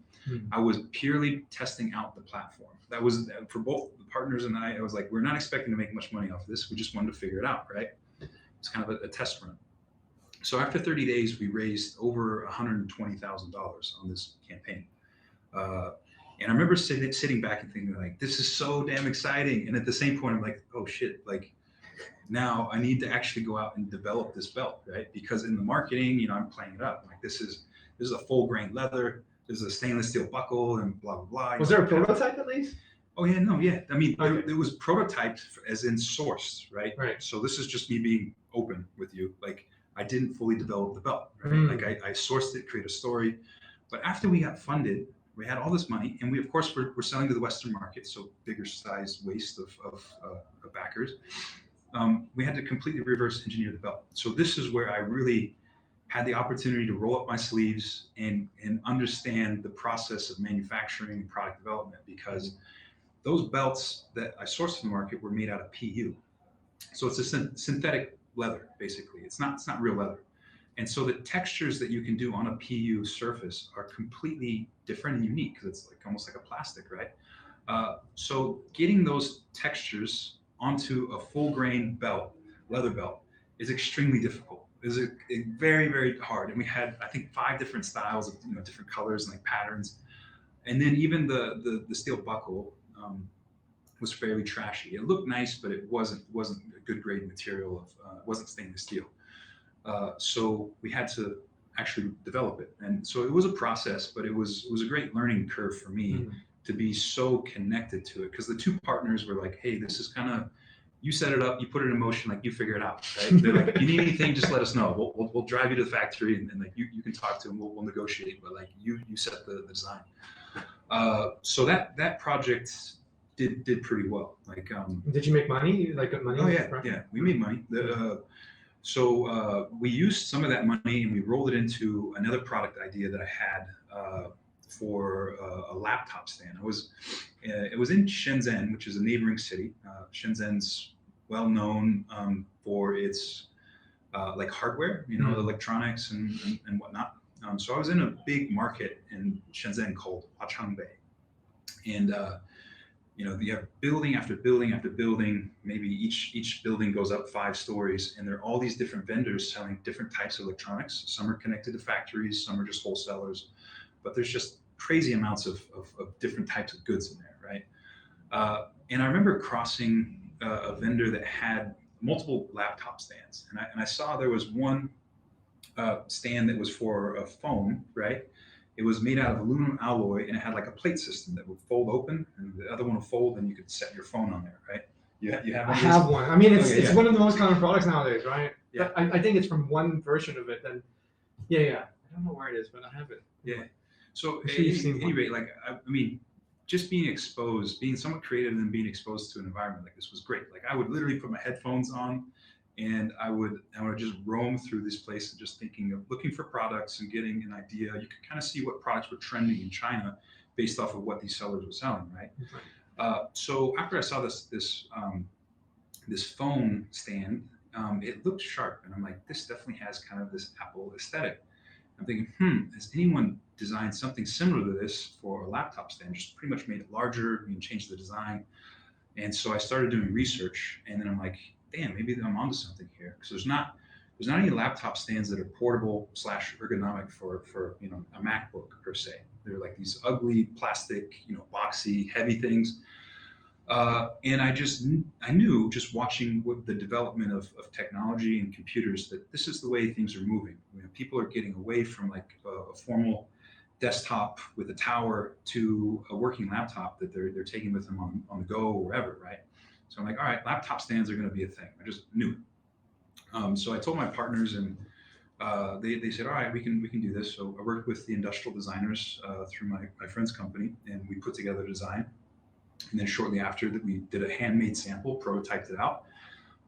I was purely testing out the platform. That was for both the partners and I was like, we're not expecting to make much money off of this. We just wanted to figure it out, right? It's kind of a test run. So after 30 days, we raised over $120,000 on this campaign. And I remember sitting back and thinking like, this is so damn exciting. And at the same point, I'm like, oh shit, like now I need to actually go out and develop this belt, right? Because in the marketing, I'm playing it up. Like this is a full grain leather. There's a stainless steel buckle and blah, blah, blah. Was there a prototype at least? Oh yeah, no, yeah. I mean, okay. it was prototyped as in sourced, right? Right. So this is just me being open with you. Like I didn't fully develop the belt, right? Like I sourced it, create a story. But after we got funded, we had all this money, and we of course we're selling to the Western market, so bigger size waist of backers. We had to completely reverse engineer the belt. So this is where I really had the opportunity to roll up my sleeves and understand the process of manufacturing and product development, because those belts that I sourced from the market were made out of PU. So it's a synthetic leather, basically. It's not real leather. And so the textures that you can do on a PU surface are completely different and unique, because it's like almost like a plastic, right? So getting those textures onto a full grain belt, leather belt, is extremely difficult. Is very, very hard. And we had, I think, 5 different styles of different colors and like patterns. And then even the steel buckle was fairly trashy. It looked nice, but it wasn't a good grade material. It wasn't stainless steel. So we had to actually develop it. And so it was a process, but it was a great learning curve for me to be so connected to it, because the 2 partners were like, hey, this is kind of, you set it up, you put it in motion, like you figure it out, right? They're like, you need anything, just let us know. We'll drive you to the factory, and like you can talk to them, we'll negotiate, but like you set the design. So that project did pretty well. Like, did you make money? Like money? Oh yeah, we made money. So we used some of that money and we rolled it into another product idea that I had for a laptop stand. It was in Shenzhen, which is a neighboring city. Shenzhen's well known for its like hardware, electronics and whatnot. So I was in a big market in Shenzhen called Huaqiangbei, and you have building after building after building. Maybe each building goes up 5 stories, and there are all these different vendors selling different types of electronics. Some are connected to factories, some are just wholesalers, but there's just crazy amounts of different types of goods in there, right? And I remember crossing a vendor that had multiple laptop stands, and I saw there was one stand that was for a phone, right? It was made out of aluminum alloy, and it had like a plate system that would fold open, and the other one would fold, and you could set your phone on there, right? You have one? I have one. I mean, it's yeah. one of the most common products nowadays, right? Yeah. I think it's from one version of it. Then, yeah. I don't know where it is, but I have it. Yeah. So anyway, like I mean, just being exposed, being somewhat creative, and being exposed to an environment like this was great. Like I would literally put my headphones on, and I would just roam through this place, and just looking for products and getting an idea. You could kind of see what products were trending in China based off of what these sellers were selling, right? So after I saw this phone stand, it looked sharp, and I'm like, this definitely has kind of this Apple aesthetic. I'm thinking, has anyone designed something similar to this for a laptop stand? Just pretty much made it larger and changed the design. And so I started doing research, and then I'm like, damn, maybe I'm onto something here. Because there's not there's not any laptop stands that are portable / ergonomic for a MacBook per se. They're like these ugly plastic, boxy, heavy things. And I knew just watching what the development of technology and computers that this is the way things are moving. People are getting away from like a formal desktop with a tower to a working laptop that they're taking with them on the go or wherever, right? So I'm like, all right, laptop stands are going to be a thing. I just knew it. So I told my partners, and they said, all right, we can do this. So I worked with the industrial designers through my friend's company, and we put together a design. And then shortly after that, we did a handmade sample, prototyped it out,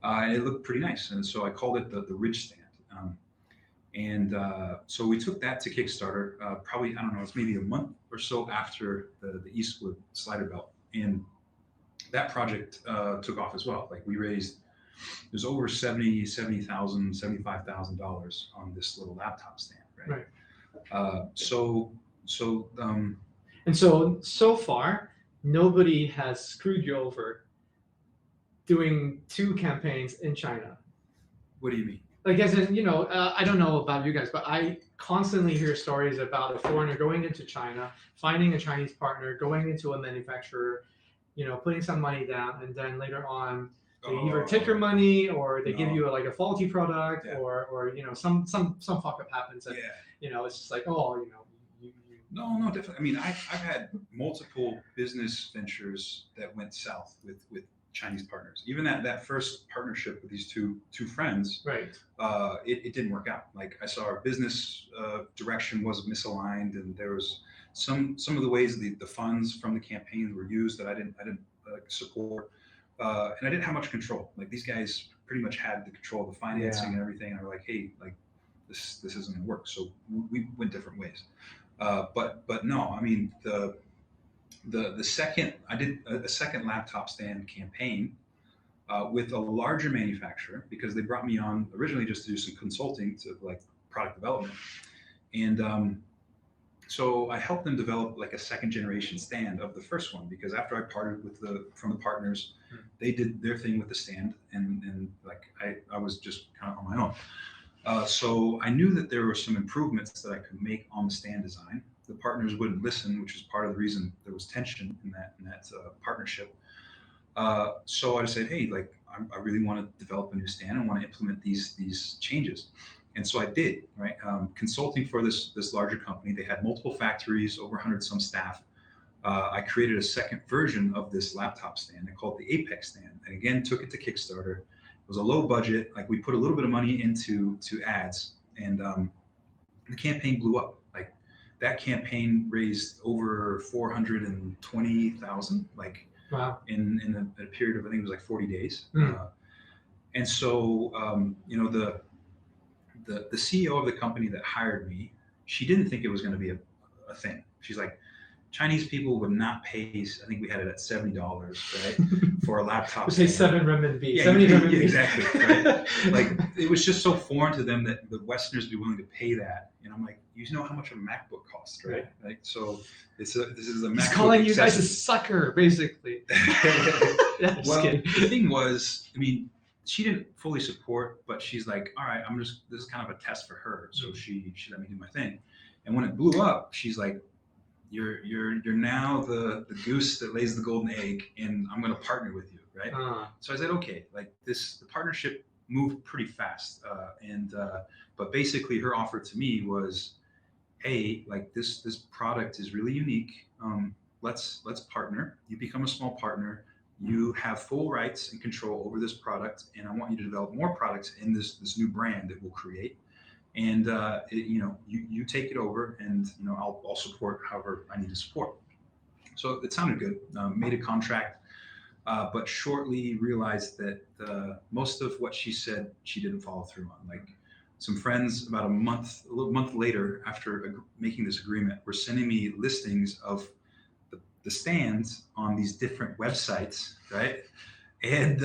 and it looked pretty nice. And so I called it the Ridge Stand. So we took that to Kickstarter, probably, I don't know, it's maybe a month or so after the Eastwood slider belt. And that project took off as well. Like we raised, there's over $70,000, $75,000 on this little laptop stand, right? And so far, nobody has screwed you over doing 2 campaigns in China. What do you mean? Like, as in, I don't know about you guys, but I constantly hear stories about a foreigner going into China, finding a Chinese partner, going into a manufacturer, putting some money down, and then later on they either take your money or they give you a faulty product, or some fuck up happens, and it's just like, No, definitely. I mean, I've had multiple business ventures that went south with Chinese partners. Even that first partnership with these two friends, right? It didn't work out. Like I saw our business direction was misaligned, and there was some of the ways the funds from the campaign were used that I didn't support, and I didn't have much control. Like these guys pretty much had the control of the financing and everything. And I were like, hey, like this isn't gonna work. So we went different ways. But no, I mean the second I did a second laptop stand campaign with a larger manufacturer, because they brought me on originally just to do some consulting to like product development, and so I helped them develop like a second generation stand of the first one, because after I parted from the partners, they did their thing with the stand, and like I was just kind of on my own. So I knew that there were some improvements that I could make on the stand design. The partners wouldn't listen, which was part of the reason there was tension in that partnership. So I said, hey, like I really want to develop a new stand. I want to implement these changes. And so I did, right? Consulting for this larger company. They had multiple factories, over 100 some staff. I created a second version of this laptop stand. I called it the Apex stand. And again, took it to Kickstarter. It was a low budget. Like we put a little bit of money into ads, and the campaign blew up. Like that campaign raised over 420,000. Like wow. in a period of, I think it was like 40 days. And so the CEO of the company that hired me, she didn't think it was going to be a thing. She's like, Chinese people would not pay. I think we had it at $70, right, for a laptop. Pay 7 renminbi. Yeah, 70 renminbi. Yeah, exactly. Right? Like it was just so foreign to them that the Westerners be willing to pay that. And I'm like, you know how much a MacBook costs, right? Like so, this is a MacBook. He's calling you guys a sucker, basically. Well, the thing was, I mean, she didn't fully support, but she's like, all right, this is kind of a test for her. So she let me do my thing. And when it blew up, she's like, you're now the goose that lays the golden egg, and I'm going to partner with you, right? So I said, okay, like the partnership moved pretty fast, but basically her offer to me was, hey, like this product is really unique. Let's partner. You become a small partner. You have full rights and control over this product, and I want you to develop more products in this new brand that we'll create. And you take it over, and I'll support however I need to support. So it sounded good. Made a contract, but shortly realized that most of what she said she didn't follow through on. Like some friends, about a little month later, after making this agreement, were sending me listings of the stands on these different websites, right? And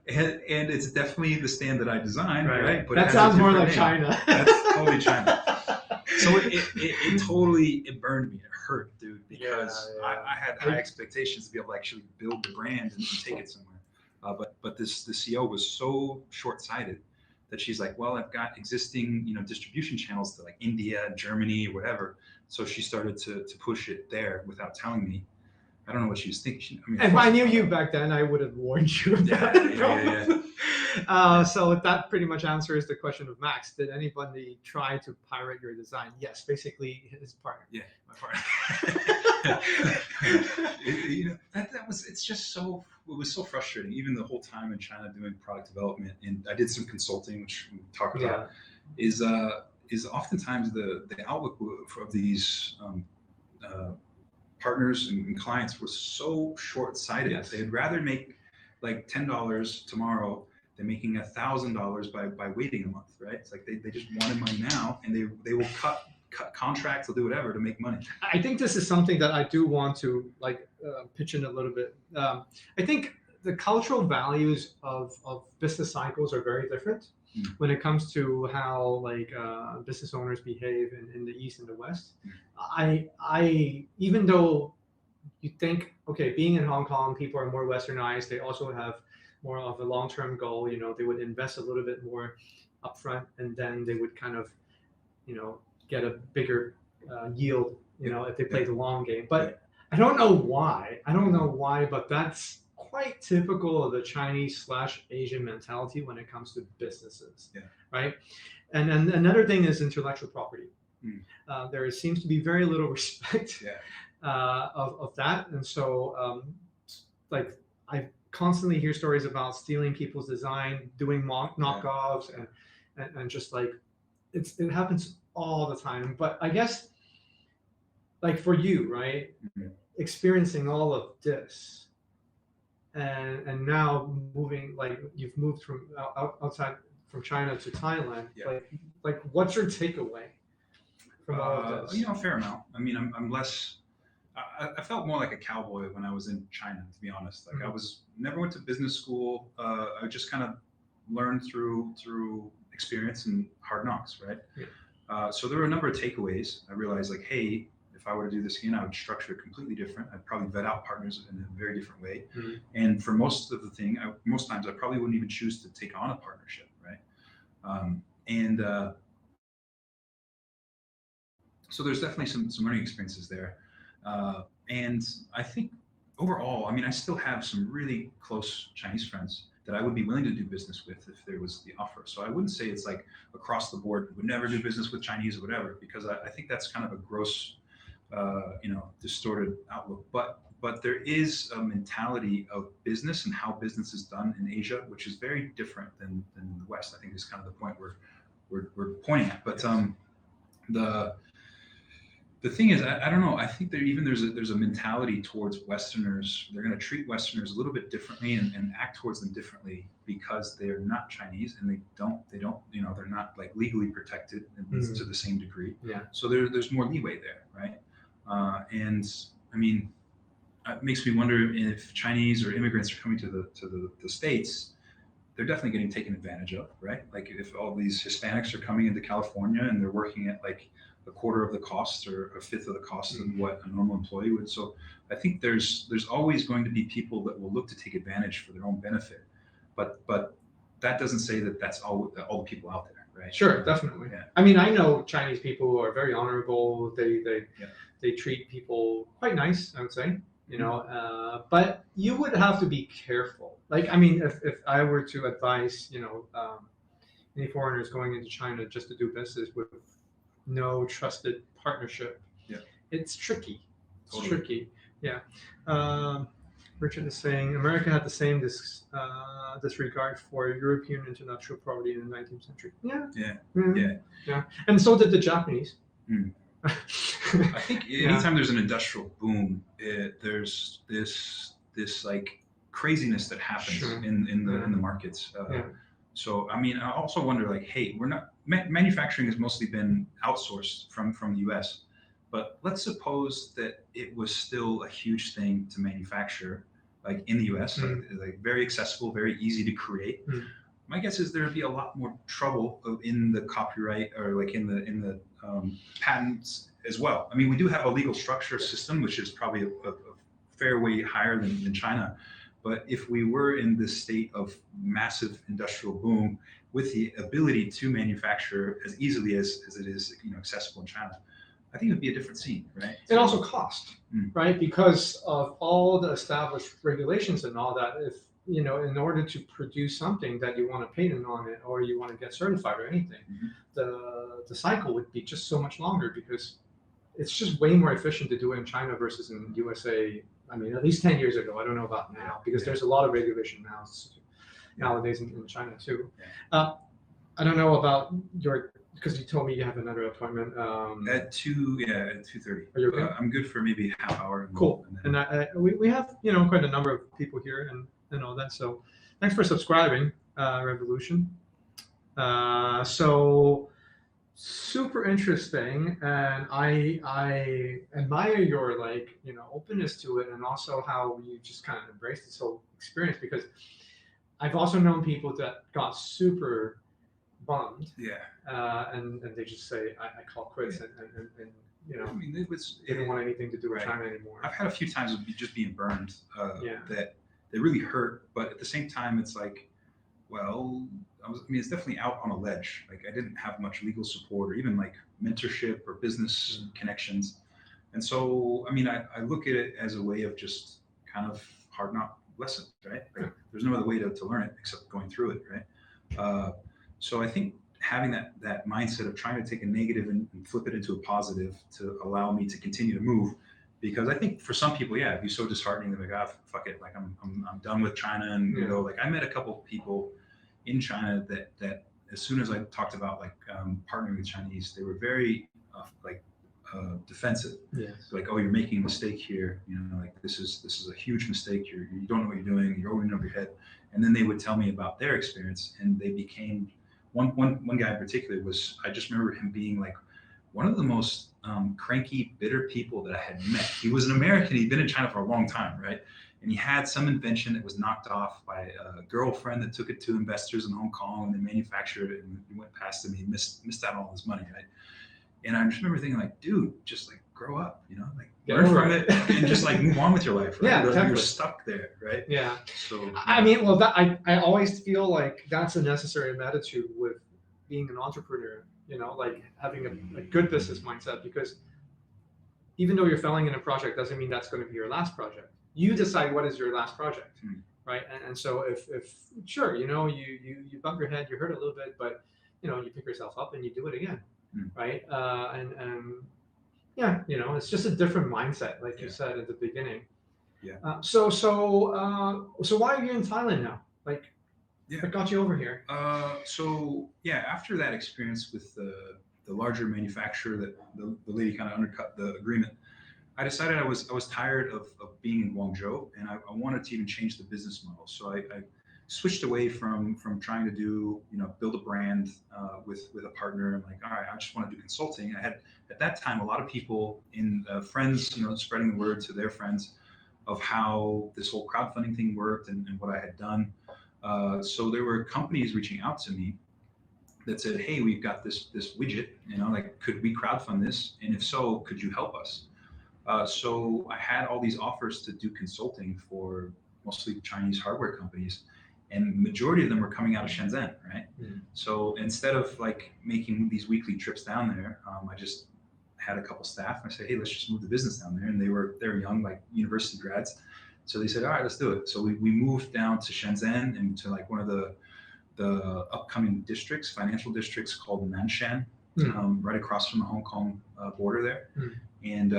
it's definitely the stand that I designed, right? But that sounds more like China. That's totally China. So it totally burned me. It hurt, dude, because I had high expectations to be able to actually build the brand and take it somewhere. But the CEO was so short-sighted that she's like, well, I've got existing, distribution channels to like India, Germany, or whatever. So she started to push it there without telling me. I don't know what she was thinking. I mean, if I knew you back then, I would have warned you. So that pretty much answers the question of Max. Did anybody try to pirate your design? Yes, basically his partner. Yeah, my partner. It was so frustrating. Even the whole time in China doing product development, and I did some consulting, which we talked about, is oftentimes the outlook of these partners and clients was so short-sighted. Yes. They'd rather make like $10 tomorrow than making $1,000 by waiting a month, right? It's like they just wanted money now, and they will cut contracts, they'll do whatever to make money. I think this is something that I do want to pitch in a little bit. I think the cultural values of business cycles are very different when it comes to how business owners behave in the East and the West. I even though you think, okay, being in Hong Kong, people are more westernized, they also have more of a long-term goal. They would invest a little bit more upfront, and then they would kind of get a bigger yield if they play the long game. But I don't know why, but that's quite typical of the Chinese/Asian mentality when it comes to businesses, right? And another thing is intellectual property. There seems to be very little respect of that, and so I constantly hear stories about stealing people's design, doing knockoffs, and just it happens all the time. But I guess for you, right, experiencing all of this, and now moving, you've moved from outside from China to Thailand, what's your takeaway from all of this? A fair amount. I mean, I'm less. I felt more like a cowboy when I was in China, to be honest. I never went to business school. I just kind of learned through experience and hard knocks, right? So there were a number of takeaways. I realized hey, if I were to do this again, I would structure it completely different. I'd probably vet out partners in a very different way. And for most times, I probably wouldn't even choose to take on a partnership, right? So there's definitely some learning experiences there. And I think overall, I mean, I still have some really close Chinese friends that I would be willing to do business with if there was the offer. So I wouldn't say it's across the board, would never do business with Chinese or whatever, because I think that's kind of a gross, distorted outlook. But there is a mentality of business and how business is done in Asia, which is very different than the West. I think is kind of the point we're pointing at. But the thing is, I don't know. I think there's a mentality towards Westerners. They're going to treat Westerners a little bit differently and act towards them differently because they're not Chinese and they don't they're not legally protected to the same degree. So there's more leeway there, right? And I mean, it makes me wonder if Chinese or immigrants are coming to the States. They're definitely getting taken advantage of, right? If all these Hispanics are coming into California and they're working at a quarter of the cost or a fifth of the cost of what a normal employee would. So I think there's always going to be people that will look to take advantage for their own benefit, but that doesn't say that that's all the people out there, right? Sure, definitely. I mean, I know Chinese people who are very honorable. They treat people quite nice, I would say. But you would have to be careful. I mean, if I were to advise, any foreigners going into China just to do business with no trusted partnership, it's tricky. It's tricky. Richard is saying America had the same disregard for European intellectual property in the 19th century. Yeah. And so did the Japanese. I think anytime there's an industrial boom, there's this craziness that happens in the markets. So I mean, I also wonder hey, we're not manufacturing has mostly been outsourced from the U.S. But let's suppose that it was still a huge thing to manufacture in the U.S. Very accessible, very easy to create. My guess is there would be a lot more trouble in the copyright or in the patents as well. I mean, we do have a legal structure system, which is probably a fair way higher than China. But if we were in this state of massive industrial boom with the ability to manufacture as easily as it is, accessible in China, I think it would be a different scene, right? And also cost, right? Because of all the established regulations and all that, if in order to produce something that you want to patent on it or you want to get certified or anything, the cycle would be just so much longer because it's just way more efficient to do it in China versus in USA. I mean, at least 10 years ago. I don't know about now because there's a lot of regulation nowadays in China too. I don't know about because you told me you have another appointment. At 2:30. Are you okay? I'm good for maybe half hour. Cool. And we have quite a number of people here and all that. So thanks for subscribing, Revolution. So super interesting, and I admire your openness to it, and also how you just kind of embraced this whole experience, because I've also known people that got super bummed, and they just say I call quits, and I mean, they didn't want anything to do with China anymore. I've had a few times of just being burned that they really hurt, but at the same time it's like, well, it's definitely out on a ledge. Like, I didn't have much legal support or even like mentorship or business connections. And so, I mean, I look at it as a way of just kind of hard knock lesson, right? Like, there's no other way to learn it except going through it, right? So I think having that mindset of trying to take a negative and flip it into a positive to allow me to continue to move. Because I think for some people, it'd be so disheartening. They're like, fuck it. Like, I'm done with China. And like, I met a couple of people in China that as soon as I talked about partnering with Chinese, they were very defensive. Like, oh, you're making a mistake here. Like, this is a huge mistake. You don't know what you're doing. You're over and over your head. And then they would tell me about their experience, and they became one guy in particular I just remember him being like one of the most cranky, bitter people that I had met. He was an American. He'd been in China for a long time, right? And he had some invention that was knocked off by a girlfriend that took it to investors in Hong Kong, and they manufactured it, and he went past him. He missed out on all his money, right? And I just remember thinking, like, dude, just like grow up, like learn from it and just like move on with your life, right? You're stuck there, right? Yeah. So I mean, well, I always feel like that's a necessary attitude with being an entrepreneur, like having a good business mindset, because even though you're failing in a project doesn't mean that's going to be your last project. You decide what is your last project, right? And so if sure, you bump your head, you hurt a little bit, but you pick yourself up and you do it again, right? And it's just a different mindset, like you said at the beginning. So why are you in Thailand now? Like, what got you over here? After that experience with the larger manufacturer that the lady kind of undercut the agreement, I decided I was tired of being in Guangzhou, and I wanted to even change the business model. So I switched away from trying to do, build a brand with a partner. I'm like, all right, I just want to do consulting. I had at that time a lot of people friends, spreading the word to their friends of how this whole crowdfunding thing worked and what I had done. So there were companies reaching out to me that said, hey, we've got this widget, like, could we crowdfund this? And if so, could you help us? So I had all these offers to do consulting for mostly Chinese hardware companies, and majority of them were coming out of Shenzhen, right? So instead of like making these weekly trips down there, I just had a couple staff, and I said, hey, let's just move the business down there. And they're young, like university grads. So they said, all right, let's do it. So we moved down to Shenzhen and to like one of the upcoming financial districts called Nanshan, right across from the Hong Kong border there. And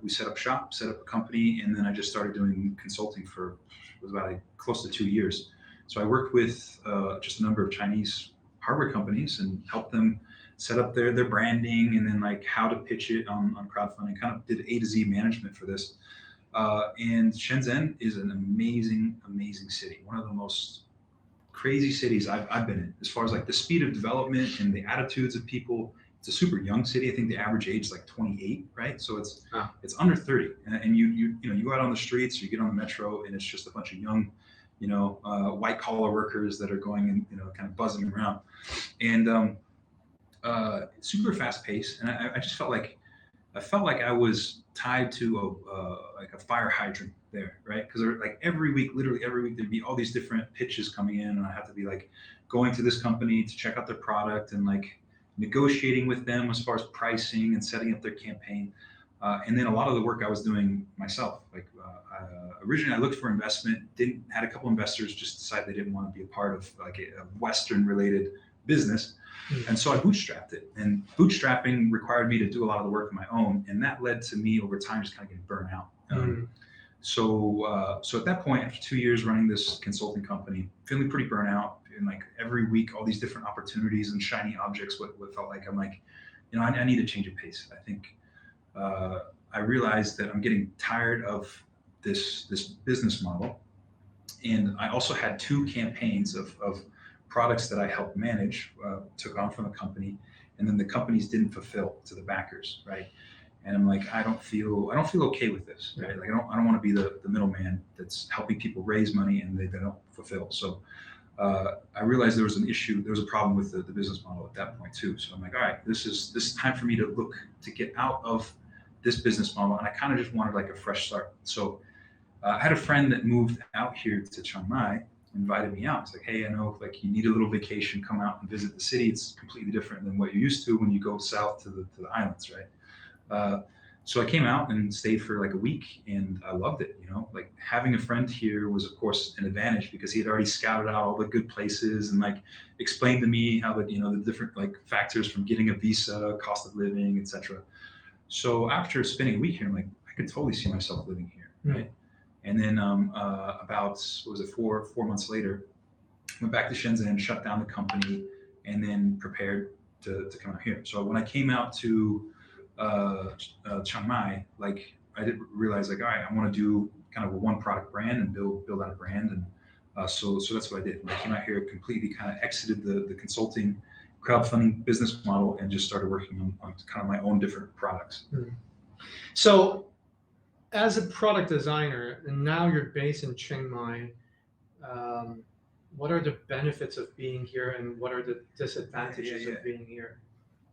we set up shop, set up a company, and then I just started doing consulting it was about close to 2 years. So I worked with just a number of Chinese hardware companies and helped them set up their branding, and then like how to pitch it on crowdfunding, kind of did A to Z management for this. And Shenzhen is an amazing, amazing city. One of the most crazy cities I've been in, as far as like the speed of development and the attitudes of people. It's a super young city. I think the average age is like 28, right? So it's under 30, and you go out on the streets, you get on the metro, and it's just a bunch of young, white collar workers that are going and kind of buzzing around, and super fast paced. And I just felt like I felt like I was tied to like a fire hydrant there, right? Because like every week, literally every week, there'd be all these different pitches coming in, and I had to be like going to this company to check out their product and like negotiating with them as far as pricing and setting up their campaign. And then a lot of the work I was doing myself. Like originally, I looked for investment. Didn't had a couple investors just decide they didn't want to be a part of like a Western related business, and so I bootstrapped it. And bootstrapping required me to do a lot of the work on my own, and that led to me over time just kind of getting burnt out. So at that point, after 2 years running this consulting company, feeling pretty burnt out, and like every week, all these different opportunities and shiny objects. What felt like I'm like, I need to change of pace. I think I realized that I'm getting tired of this business model, and I also had two campaigns of products that I helped manage, took on from the company, and then the companies didn't fulfill to the backers, right? And I'm like, I don't feel okay with this, right? Like I don't want to be the middleman that's helping people raise money and they don't fulfill. So I realized there was an issue, there was a problem with the business model at that point too. So I'm like, all right, this is time for me to look to get out of this business model, and I kind of just wanted like a fresh start. So I had a friend that moved out here to Chiang Mai, invited me out. It's like, hey, I know like you need a little vacation, come out and visit the city. It's completely different than what you're used to when you go south to the islands, right? So I came out and stayed for like a week, and I loved it. Like having a friend here was, of course, an advantage because he had already scouted out all the good places and like explained to me how the different like factors from getting a visa, cost of living, etc. So after spending a week here, I'm like, I could totally see myself living here, right? And then about what was it, 4 months later, went back to Shenzhen, shut down the company, and then prepared to come out here. So when I came out to Chiang Mai, like I did realize like, all right, I want to do kind of a one product brand and build out a brand. And so that's what I did. When I came out here, completely kind of exited the consulting crowdfunding business model and just started working on kind of my own different products. So as a product designer, and now you're based in Chiang Mai, what are the benefits of being here and what are the disadvantages of being here?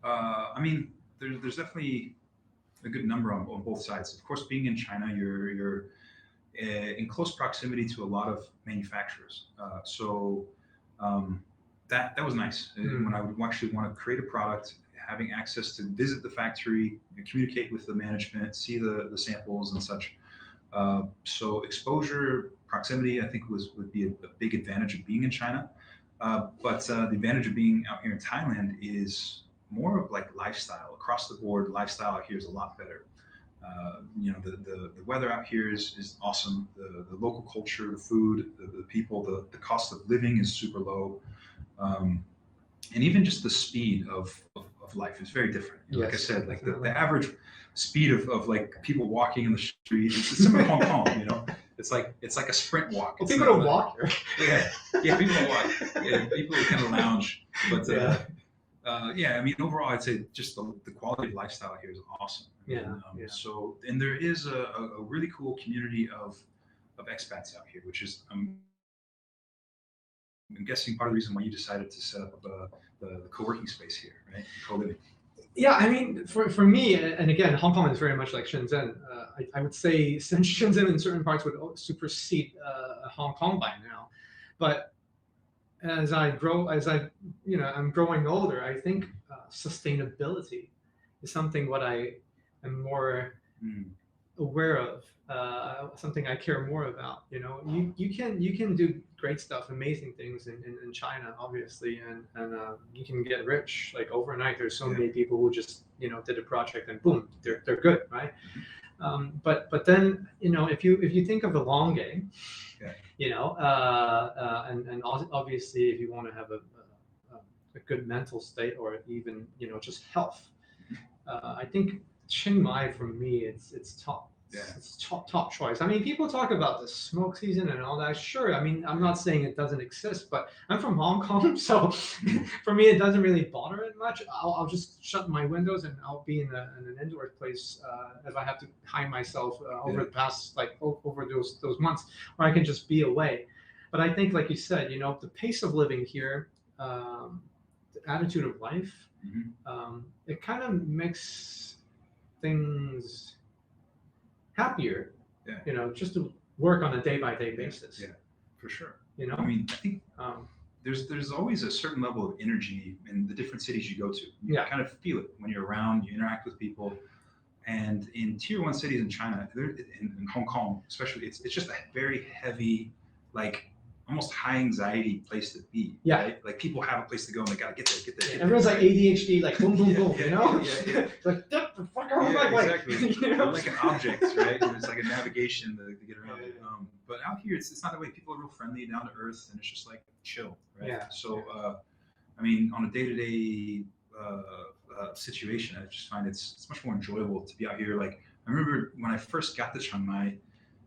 I mean, there's definitely a good number on both sides. Of course, being in China, you're in close proximity to a lot of manufacturers. So that was nice. When I would actually want to create a product, having access to visit the factory, communicate with the management, see the samples and such. So exposure, proximity, I think would be a big advantage of being in China. But the advantage of being out here in Thailand is more of like lifestyle. Across the board, lifestyle out here is a lot better. The weather out here is awesome. The local culture, the food, the people, the cost of living is super low. And even just the speed of life is very different. Yes, like I said, like the average speed of like people walking in the street, it's similar to Hong Kong, It's like a sprint walk. Well, people don't walk here. Yeah, people don't walk. Yeah, people kind of lounge. But I mean, overall, I'd say just the quality of lifestyle here is awesome. So, and there is a really cool community of expats out here, which is I'm guessing part of the reason why you decided to set up the co-working space here, right? Co-living. Yeah, I mean, for me, and again, Hong Kong is very much like Shenzhen. I would say Shenzhen in certain parts would supersede Hong Kong by now. But as I'm growing older, I think sustainability is something what I am more aware of, something I care more about. You can do great stuff, amazing things in China, obviously, and you can get rich like overnight. There's so many people who just did a project and boom, they're good, right? But then if you think of the long game, and obviously if you want to have a good mental state or even just health, I think Chiang Mai for me it's top. It's top choice. I mean, people talk about the smoke season and all that. Sure, I mean, I'm not saying it doesn't exist, but I'm from Hong Kong, so for me, it doesn't really bother it much. I'll just shut my windows and I'll be in an indoor place if I have to hide myself over the past over those months, or I can just be away. But I think, like you said, the pace of living here, the attitude of life, it kind of makes things happier, Yeah. you know, just to work on a day-by-day basis. Yeah, for sure. You know, I mean, I think um, there's always a certain level of energy in the different cities you go to. You Yeah. kind of feel it when you're around, you interact with people. And in tier one cities in China, in Hong Kong especially, it's just a very heavy, like almost high anxiety place to be. Yeah. Right? Like people have a place to go and they gotta get there, get there. Get everyone's there, like right? ADHD, like boom, boom, boom. Yeah, You know, yeah. like get the fuck out of my way. Exactly. You know? Like an object, right? And it's like a navigation to get around it. But out here, it's not that way. People are real friendly, down to earth, and it's just like chill, right? Yeah. So, I mean, on a day-to-day situation, I just find it's much more enjoyable to be out here. Like I remember when I first got to Chiang Mai,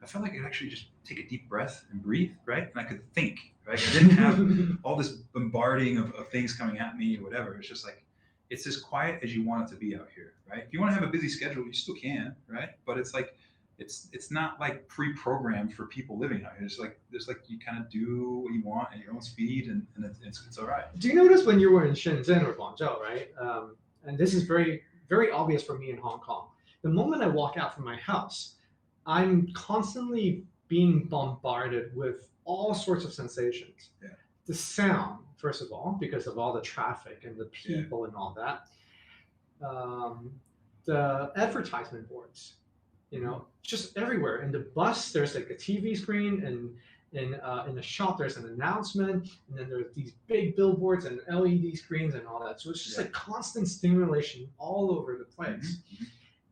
I felt like I could actually just take a deep breath and breathe, right? And I could think, right? I didn't have all this bombarding of things coming at me or whatever. It's just like, it's as quiet as you want it to be out here, right? If you want to have a busy schedule, you still can, right? But it's like, it's not like pre-programmed for people living out here. It's like, there's like, you kind of do what you want at your own speed and it's all right. Do you notice when you were in Shenzhen or Guangzhou, right? And this is very, very obvious for me in Hong Kong. The moment I walk out from my house, I'm constantly being bombarded with all sorts of sensations. Yeah. The sound, first of all, because of all the traffic and the people and all that. The advertisement boards, you know, just everywhere. In the bus, there's like a TV screen, and in the shop, there's an announcement, and then there's these big billboards and LED screens and all that. So it's just like constant stimulation all over the place. Mm-hmm.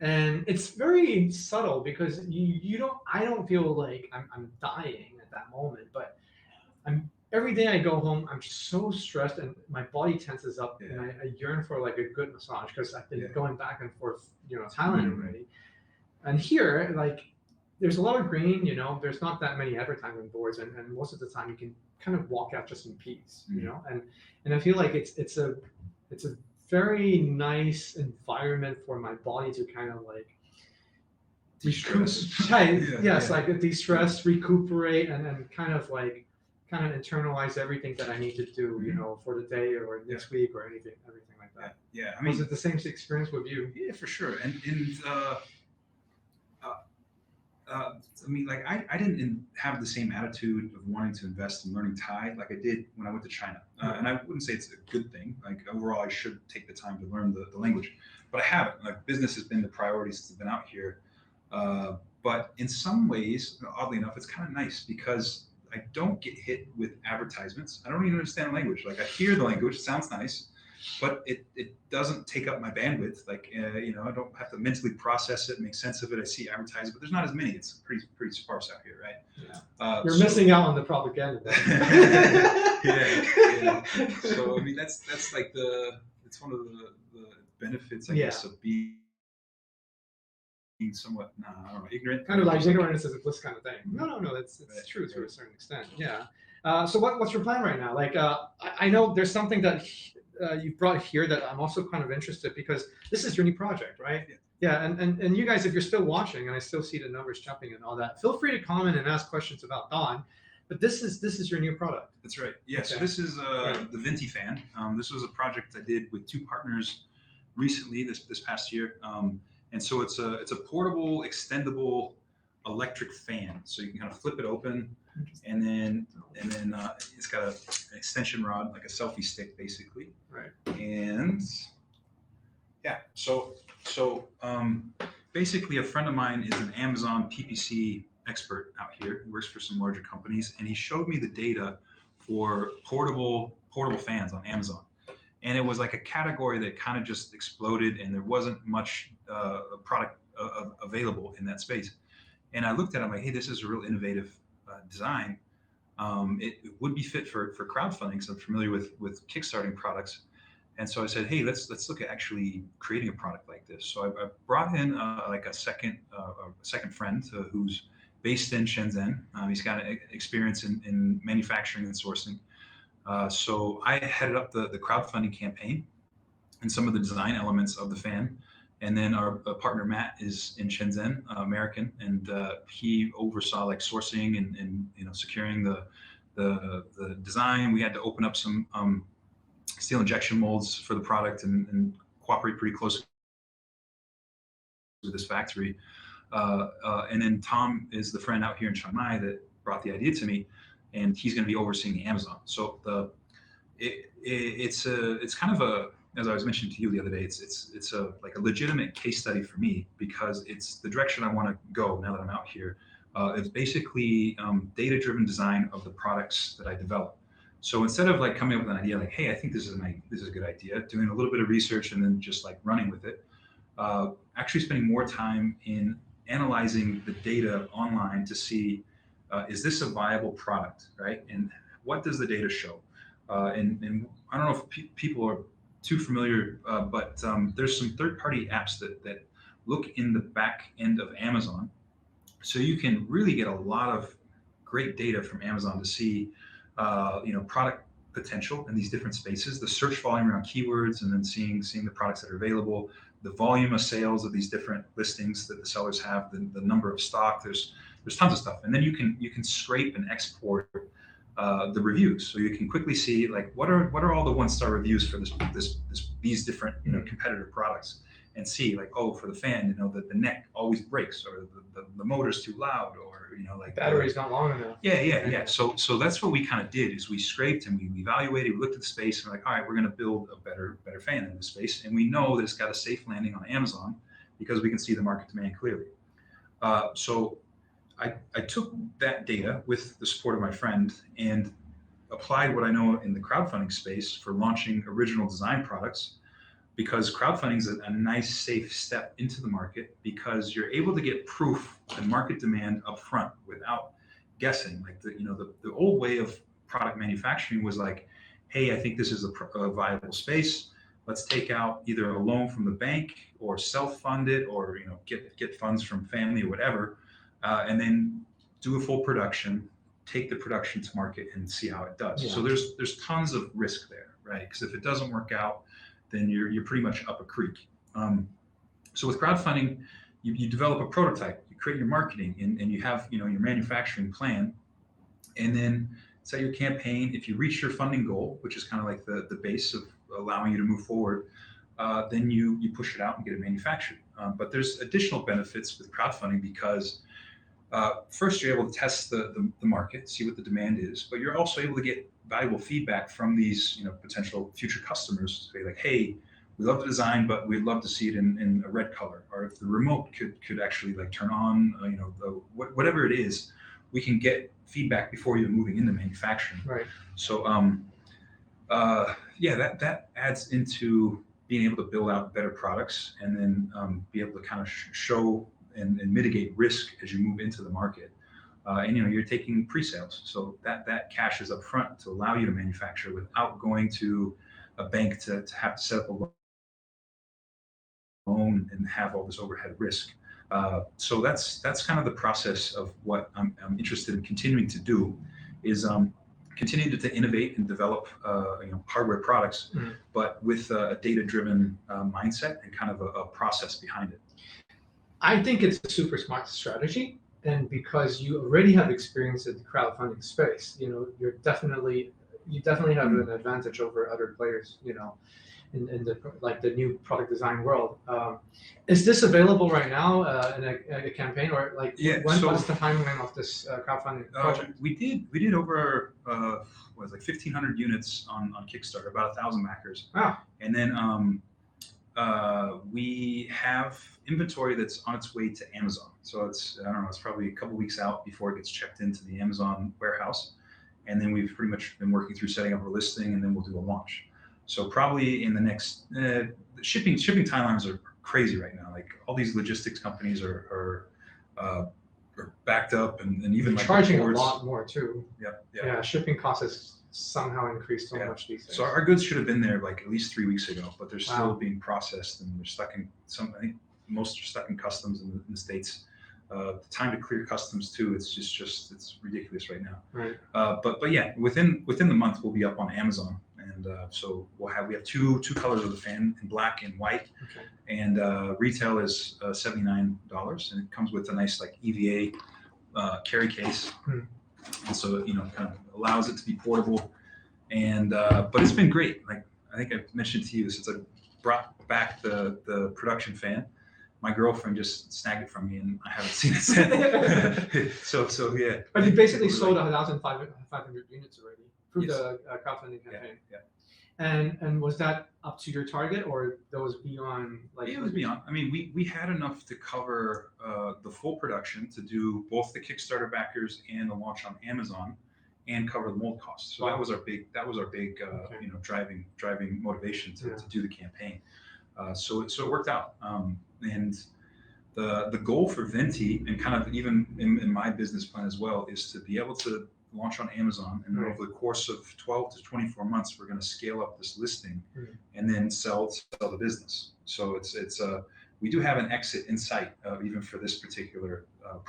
And it's very subtle because I don't feel like I'm dying at that moment, but every day I go home, I'm just so stressed and my body tenses up, and I yearn for like a good massage because I've been going back and forth, you know, Thailand already. And here, like, there's a lot of green, you know, there's not that many advertising boards, and most of the time you can kind of walk out just in peace, you know, and I feel like it's a very nice environment for my body to kind of like de-stress. Like de-stress, recuperate, and kind of internalize everything that I need to do, you know, for the day or next week or everything like that. Yeah. I mean, was it the same experience with you? Yeah, for sure. And I mean, like I didn't have the same attitude of wanting to invest in learning Thai like I did when I went to China. And I wouldn't say it's a good thing. Like overall, I should take the time to learn the language, but I haven't. Like business has been the priority since I've been out here. But in some ways, oddly enough, it's kind of nice because I don't get hit with advertisements. I don't even understand the language. Like I hear the language, it sounds nice, but it doesn't take up my bandwidth. Like, you know, I don't have to mentally process it, make sense of it. I see advertisements, but there's not as many. It's pretty sparse out here, right? Yeah. You're missing out on the propaganda. yeah. So, I mean, that's like it's one of the benefits, I guess, of being somewhat, I don't know, ignorant. Kind of like ignorance is a bliss kind of thing. No, it's true to a certain extent. Yeah. So what's your plan right now? Like, I know there's something that you brought here that I'm also kind of interested, because this is your new project, right? Yeah. And you guys, if you're still watching, and I still see the numbers jumping and all that, feel free to comment and ask questions about Don. But this is your new product. That's right. Yeah. Okay. So this is the Venti fan. This was a project I did with two partners recently this past year. And so it's a portable, extendable electric fan. So you can kind of flip it open, and then it's got an extension rod, like a selfie stick, basically. Right. And yeah, so basically, a friend of mine is an Amazon PPC expert out here. He works for some larger companies, and he showed me the data for portable fans on Amazon. And it was like a category that kind of just exploded, and there wasn't much product available in that space. And I looked at it, I'm like, hey, this is a real innovative design. It would be fit for crowdfunding, because I'm familiar with kickstarting products. And so I said, hey, let's look at actually creating a product like this. So I brought in like a second friend who's based in Shenzhen. He's got experience in manufacturing and sourcing. So I headed up the crowdfunding campaign and some of the design elements of the fan. And then our partner Matt is in Shenzhen, American, and he oversaw like sourcing and you know, securing the design. We had to open up some steel injection molds for the product and cooperate pretty closely with this factory. And then Tom is the friend out here in Chiang Mai that brought the idea to me, and he's going to be overseeing Amazon. So it's kind of a, as I was mentioning to you the other day, it's a like a legitimate case study for me, because it's the direction I want to go now that I'm out here. It's basically data-driven design of the products that I develop. So instead of like coming up with an idea like, hey, I think this is a good idea, doing a little bit of research and then just like running with it, actually spending more time in analyzing the data online to see, is this a viable product, right? And what does the data show? And I don't know if people are too familiar, but there's some third-party apps that look in the back end of Amazon. So you can really get a lot of great data from Amazon to see, product potential in these different spaces, the search volume around keywords, and then seeing the products that are available, the volume of sales of these different listings that the sellers have, the number of stock. There's tons of stuff, and then you can scrape and export the reviews, so you can quickly see like what are all the 1-star reviews for these different competitor products, and see like, oh, for the fan, that the neck always breaks, or the motor's too loud, or like battery's not long enough. Yeah. So that's what we kind of did, is we scraped and we evaluated, we looked at the space, and we're like, all right, we're going to build a better fan in this space, and we know that it's got a safe landing on Amazon because we can see the market demand clearly. So I took that data with the support of my friend and applied what I know in the crowdfunding space for launching original design products, because crowdfunding is a nice, safe step into the market, because you're able to get proof and market demand up front without guessing. Like the old way of product manufacturing was like, hey, I think this is a viable space. Let's take out either a loan from the bank or self-fund it, or get funds from family or whatever, and then do a full production, take the production to market, and see how it does. Yeah. So there's tons of risk there, right? Because if it doesn't work out, then you're pretty much up a creek. So with crowdfunding, you develop a prototype, you create your marketing, and you have your manufacturing plan, and then set your campaign. If you reach your funding goal, which is kind of like the base of allowing you to move forward, then you push it out and get it manufactured. But there's additional benefits with crowdfunding, because first you're able to test the market, see what the demand is, but you're also able to get valuable feedback from these potential future customers. Say like, hey, we love the design, but we'd love to see it in a red color, or if the remote could actually like turn on, whatever it is, we can get feedback before you're moving into manufacturing. Right. So that adds into being able to build out better products, and then be able to kind of show and mitigate risk as you move into the market. And you're taking pre-sales, so that cash is up front to allow you to manufacture without going to a bank to have to set up a loan and have all this overhead risk. So that's kind of the process of what I'm interested in continuing to do, is continue to innovate and develop hardware products, but with a data-driven mindset and kind of a process behind it. I think it's a super smart strategy, and because you already have experience in the crowdfunding space, you definitely have an advantage over other players, in the new product design world. Is this available right now in a campaign, or like what's the timeline of this crowdfunding project? We did over 1,500 units on Kickstarter, about 1,000 backers. Wow. And then we have inventory that's on its way to Amazon. So it's probably a couple weeks out before it gets checked into the Amazon warehouse. And then we've pretty much been working through setting up a listing, and then we'll do a launch. So probably in the next, shipping timelines are crazy right now. Like all these logistics companies are backed up, and even like charging a lot more too. Yeah. Shipping costs has somehow increased so much these days. So our goods should have been there like at least 3 weeks ago, but they're still being processed, and they're stuck in I think most are stuck in customs in the States. The time to clear customs too, it's ridiculous right now. Right. But yeah, within the month we'll be up on Amazon, and so we have two colors of the fan, in black and white. Okay. And retail is $79, and it comes with a nice like EVA carry case, and so kind of allows it to be portable. And but it's been great. Like I think I've mentioned to you, since I brought back the production fan, my girlfriend just snagged it from me, and I haven't seen it since. so yeah. But you basically sold 1,500 units already through Yes. the crowdfunding campaign. Yeah. And was that up to your target, or that was beyond? Like It was beyond. I mean, we had enough to cover the full production to do both the Kickstarter backers and the launch on Amazon, and cover the mold costs. So Wow. that was our big Okay. you know, driving motivation to do the campaign. So it worked out. And the goal for Venti, and kind of even in my business plan as well, is to be able to launch on Amazon, and Right. over the course of 12 to 24 months, we're going to scale up this listing, and then sell the business. So it's we do have an exit in sight, even for this particular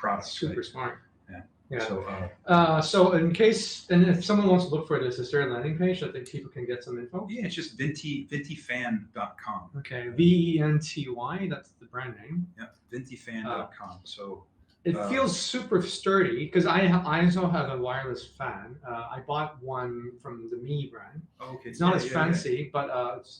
product. Super right? smart. Yeah. Yeah. So in case, and if someone wants to look for this, is there a landing page that people can get some info? Yeah, it's just ventifan.com. Okay, VENTY, that's the brand name. Yeah, ventifan.com. So it feels super sturdy, because I also have a wireless fan. I bought one from the Mi brand. Oh, okay. It's not as fancy, but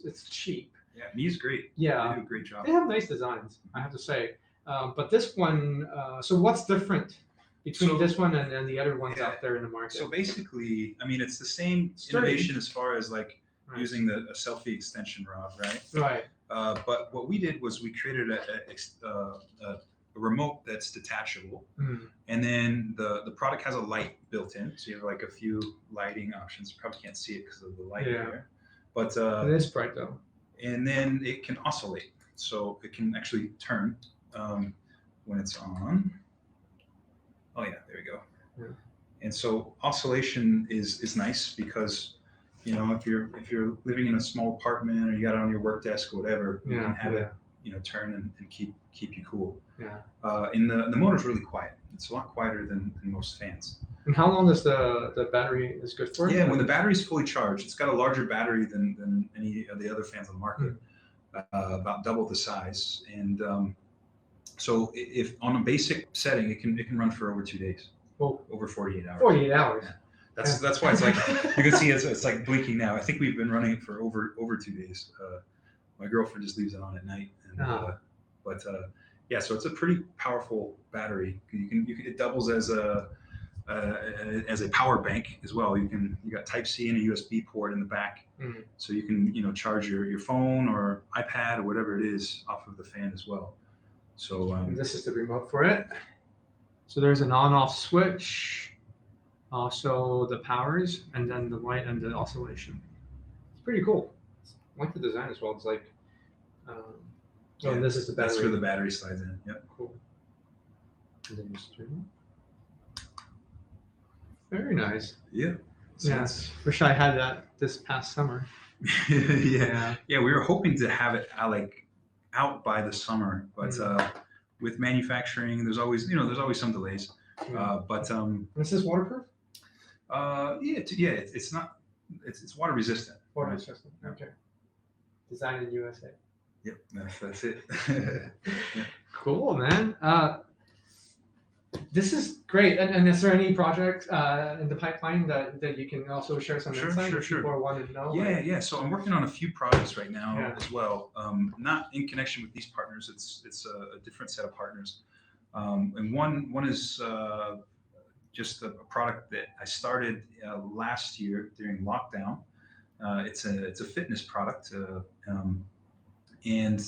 it's cheap. Yeah, Mi's great. Yeah, they do a great job. They have nice designs, I have to say. But this one, so what's different between this one and the other ones out there in the market? So basically, I mean, it's the same innovation as far as like using a selfie extension rod, right? Right. But what we did was we created a remote that's detachable, and then the product has a light built in, so you have like a few lighting options. You probably can't see it because of the light here, but it is bright though. And then it can oscillate, so it can actually turn when it's on. Oh yeah, there we go. Yeah. And so oscillation is nice, because you know, if you're living in a small apartment, or you got it on your work desk or whatever, you can have it, you know, turn and keep you cool. Yeah. And the motor's really quiet. It's a lot quieter than most fans. And how long does the battery is good for? Yeah, when the battery's fully charged, it's got a larger battery than any of the other fans on the market, about double the size. And so if on a basic setting, it can run for over 2 days, over 48 hours. 48 hours. Yeah. That's why it's like, you can see it's like blinking now. I think we've been running it for over 2 days. My girlfriend just leaves it on at night, and, but yeah, so it's a pretty powerful battery. It doubles as a power bank as well. You got Type C and a USB port in the back, so you can charge your phone or iPad or whatever it is off of the fan as well. So this is the remote for it. So there's an on-off switch, also the powers, and then the light and the oscillation. It's pretty cool. I like the design as well. It's like, and this is the battery. That's where the battery slides in. Yep. Cool. And then you just turn it. Very nice. Yeah. So yes. Wish I had that this past summer. Yeah. We were hoping to have it out by the summer, but with manufacturing, there's always some delays. But this is waterproof. It's not. It's water resistant. Water resistant. Okay. Designed in USA. Yep, that's it. Yeah. Cool, man. This is great. And is there any projects in the pipeline that you can also share some insight if people want to know? Yeah. So I'm working on a few projects right now as well. Not in connection with these partners. It's a different set of partners. And one is just a product that I started last year during lockdown. It's a fitness product, and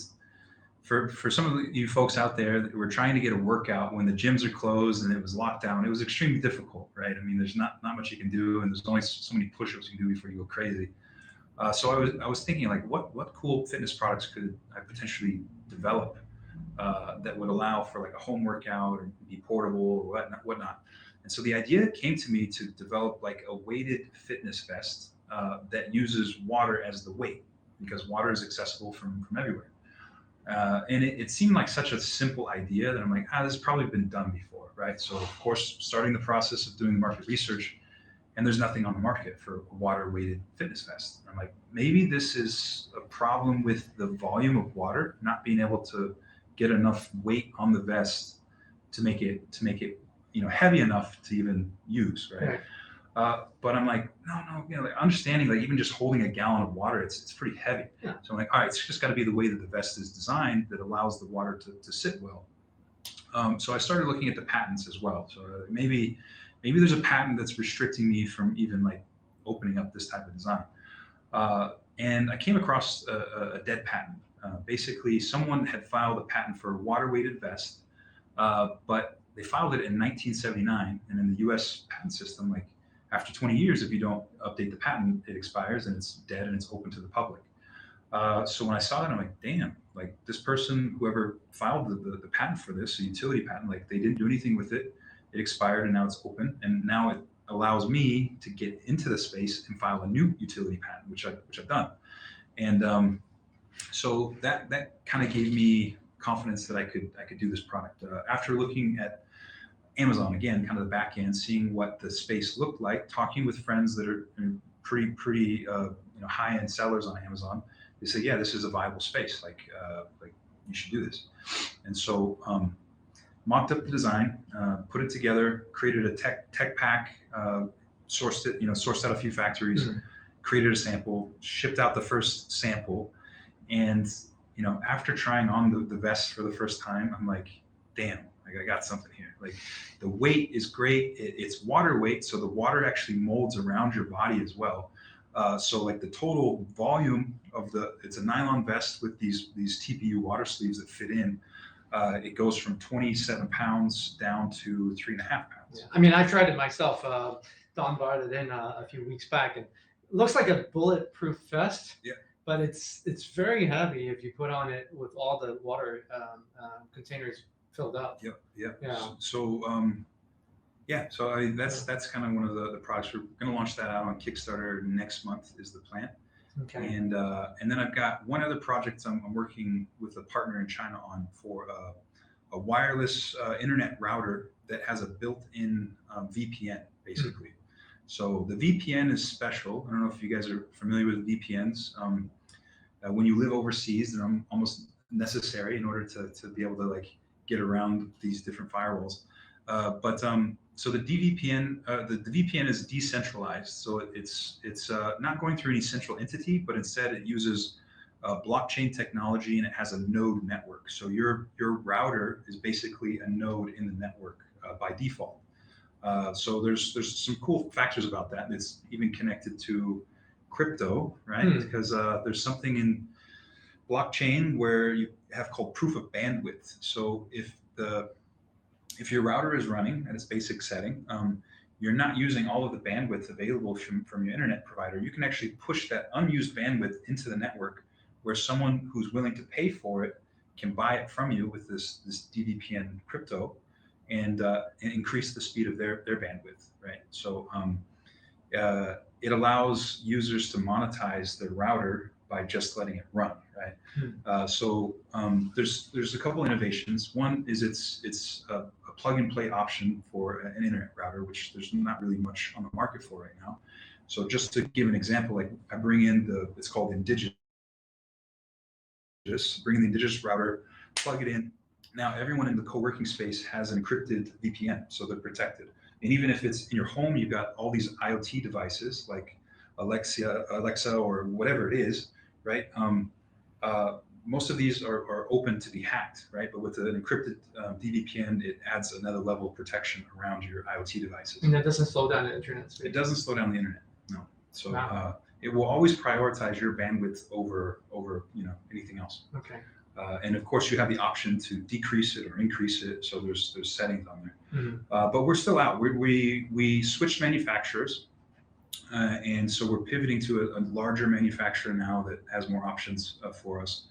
for some of you folks out there that were trying to get a workout when the gyms are closed and it was locked down, it was extremely difficult, right? I mean, there's not much you can do, and there's only so many push-ups you can do before you go crazy. So I was thinking, like, what cool fitness products could I potentially develop that would allow for like a home workout or be portable or whatnot. And so the idea came to me to develop like a weighted fitness vest that uses water as the weight, because water is accessible from everywhere. And it seemed like such a simple idea that I'm like, this has probably been done before, right? So of course, starting the process of doing the market research, and there's nothing on the market for a water-weighted fitness vest. I'm like, maybe this is a problem with the volume of water, not being able to get enough weight on the vest to make it heavy enough to even use, right? But I'm like, no, like understanding, like even just holding a gallon of water, it's pretty heavy. Yeah. So I'm like, all right, it's just got to be the way that the vest is designed that allows the water to sit well. So I started looking at the patents as well. So maybe there's a patent that's restricting me from even like opening up this type of design. And I came across a dead patent. Basically, someone had filed a patent for a water-weighted vest, but they filed it in 1979, and in the U.S. patent system, like after 20 years, if you don't update the patent, it expires and it's dead and it's open to the public. So when I saw that, I'm like, damn, like this person, whoever filed the patent for this, a utility patent, like they didn't do anything with it. It expired and now it's open, and now it allows me to get into the space and file a new utility patent, which I've done. And so that kind of gave me confidence that I could do this product. After looking at Amazon again, kind of the back end, seeing what the space looked like, talking with friends that are pretty high end sellers on Amazon, they say, yeah, this is a viable space. Like you should do this. And so mocked up the design, put it together, created a tech pack, sourced out a few factories, created a sample, shipped out the first sample, and after trying on the vest for the first time, I'm like, damn, like I got something here. Like the weight is great. It's water weight, so the water actually molds around your body as well. So like the total volume of it's a nylon vest with these TPU water sleeves that fit in. It goes from 27 pounds down to 3.5 pounds. Yeah. I mean, I tried it myself. Don brought it in a few weeks back, and it looks like a bulletproof vest. Yeah. But it's very heavy if you put on it with all the water containers filled up. Yep. Yeah. So that's kind of one of the products. We're going to launch that out on Kickstarter next month is the plan. Okay. And then I've got one other project I'm working with a partner in China on for a wireless internet router that has a built-in VPN, basically. So the VPN is special. I don't know if you guys are familiar with VPNs. When you live overseas, they're almost necessary in order to be able to like get around these different firewalls. So the DVPN, the VPN is decentralized. So it's not going through any central entity, but instead it uses blockchain technology, and it has a node network. So your router is basically a node in the network by default. So there's some cool factors about that. It's even connected to crypto, right? Because there's something in blockchain where you have called proof of bandwidth. So if your router is running at its basic setting, you're not using all of the bandwidth available from your internet provider. You can actually push that unused bandwidth into the network, where someone who's willing to pay for it can buy it from you with this DVPN crypto, and increase the speed of their bandwidth, right? So it allows users to monetize their router by just letting it run, right? So there's a couple innovations. One is it's a plug-and-play option for an internet router, which there's not really much on the market for right now. So just to give an example, like I bring in it's called Indigenous, bring in the Indigenous router, plug it in. Now everyone in the co-working space has an encrypted VPN, so they're protected. And even if it's in your home, you've got all these IoT devices like Alexa or whatever it is, right? Most of these are open to be hacked, right? But with an encrypted DVPN, it adds another level of protection around your IoT devices. And that doesn't slow down the internet speed. It doesn't slow down the internet, no. So wow. It will always prioritize your bandwidth over anything else. Okay. And of course, you have the option to decrease it or increase it. So there's settings on there. But we're still out. We switched manufacturers. And so we're pivoting to a larger manufacturer now that has more options for us.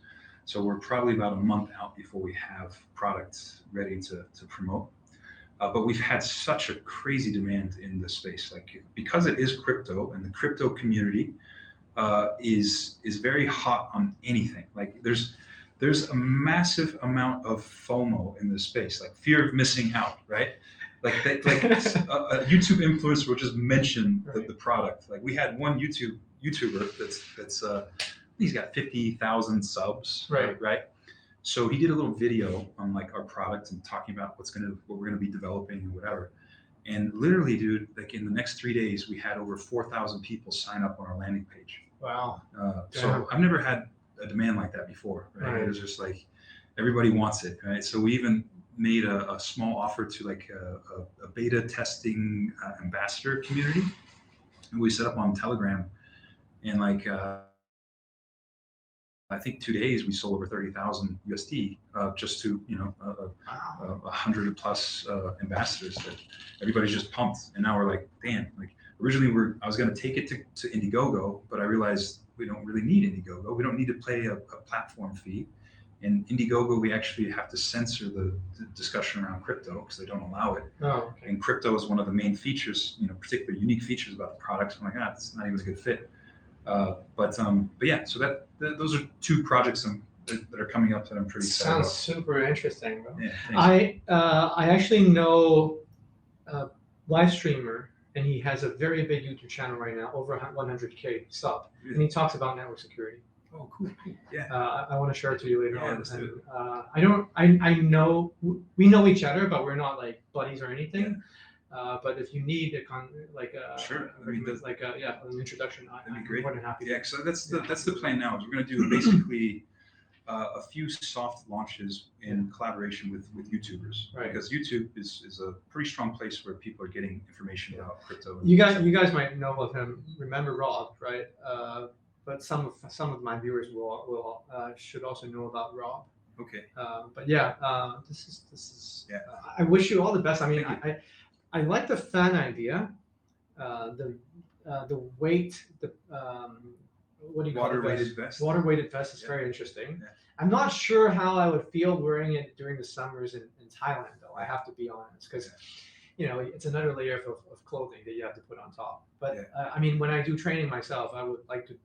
So we're probably about a month out before we have products ready to promote. But we've had such a crazy demand in this space, like because it is crypto, and the crypto community is very hot on anything. Like there's a massive amount of FOMO in this space, like fear of missing out, right? Like a YouTube influencer will just mention the product. Like we had one YouTuber that's he's got 50,000 subs, right? So he did a little video on like our product and talking about what we're gonna be developing and whatever. And literally, dude, like in the next 3 days, we had over 4,000 people sign up on our landing page. Wow. So I've never had a demand like that before, right? It was just like everybody wants it, right? So we even made a small offer to like a beta testing ambassador community, and we set up on Telegram, and like I think 2 days we sold over 30,000 USD just to Wow. 100 plus ambassadors that everybody's just pumped, and now we're like, damn, like originally I was going to take it to Indiegogo, but I realized we don't really need Indiegogo. We don't need to pay a platform fee. In Indiegogo, we actually have to censor the discussion around crypto because they don't allow it. Oh, okay. And crypto is one of the main features, particular unique features about the products. I'm like, it's not even a good fit. But yeah, so those are two projects that are coming up that I'm pretty excited about. Sounds super interesting, bro. Yeah, thanks. I actually know a live streamer, and he has a very big YouTube channel right now, over 100K sub, and he talks about network security. Oh, cool. Yeah. I want to share it to you later on. Let's do it. I know we know each other, but we're not like buddies or anything. But if you need sure, an introduction, that'd be great. More than happy. Yeah, so that's the plan now. Is we're going to do basically a few soft launches in collaboration with YouTubers, right? Because YouTube is a pretty strong place where people are getting information about crypto. You guys might know of him. Remember Rob, right? But some of my viewers will should also know about Rob. Okay. But yeah, this is. Yeah. I wish you all the best. I mean, I like the fan idea. The weight, what do you call it? Water-weighted vest. Water-weighted vest is very interesting. Yeah. I'm not sure how I would feel wearing it during the summers in Thailand, though. I have to be honest, because it's another layer of clothing that you have to put on top. But I mean, when I do training myself, I would like to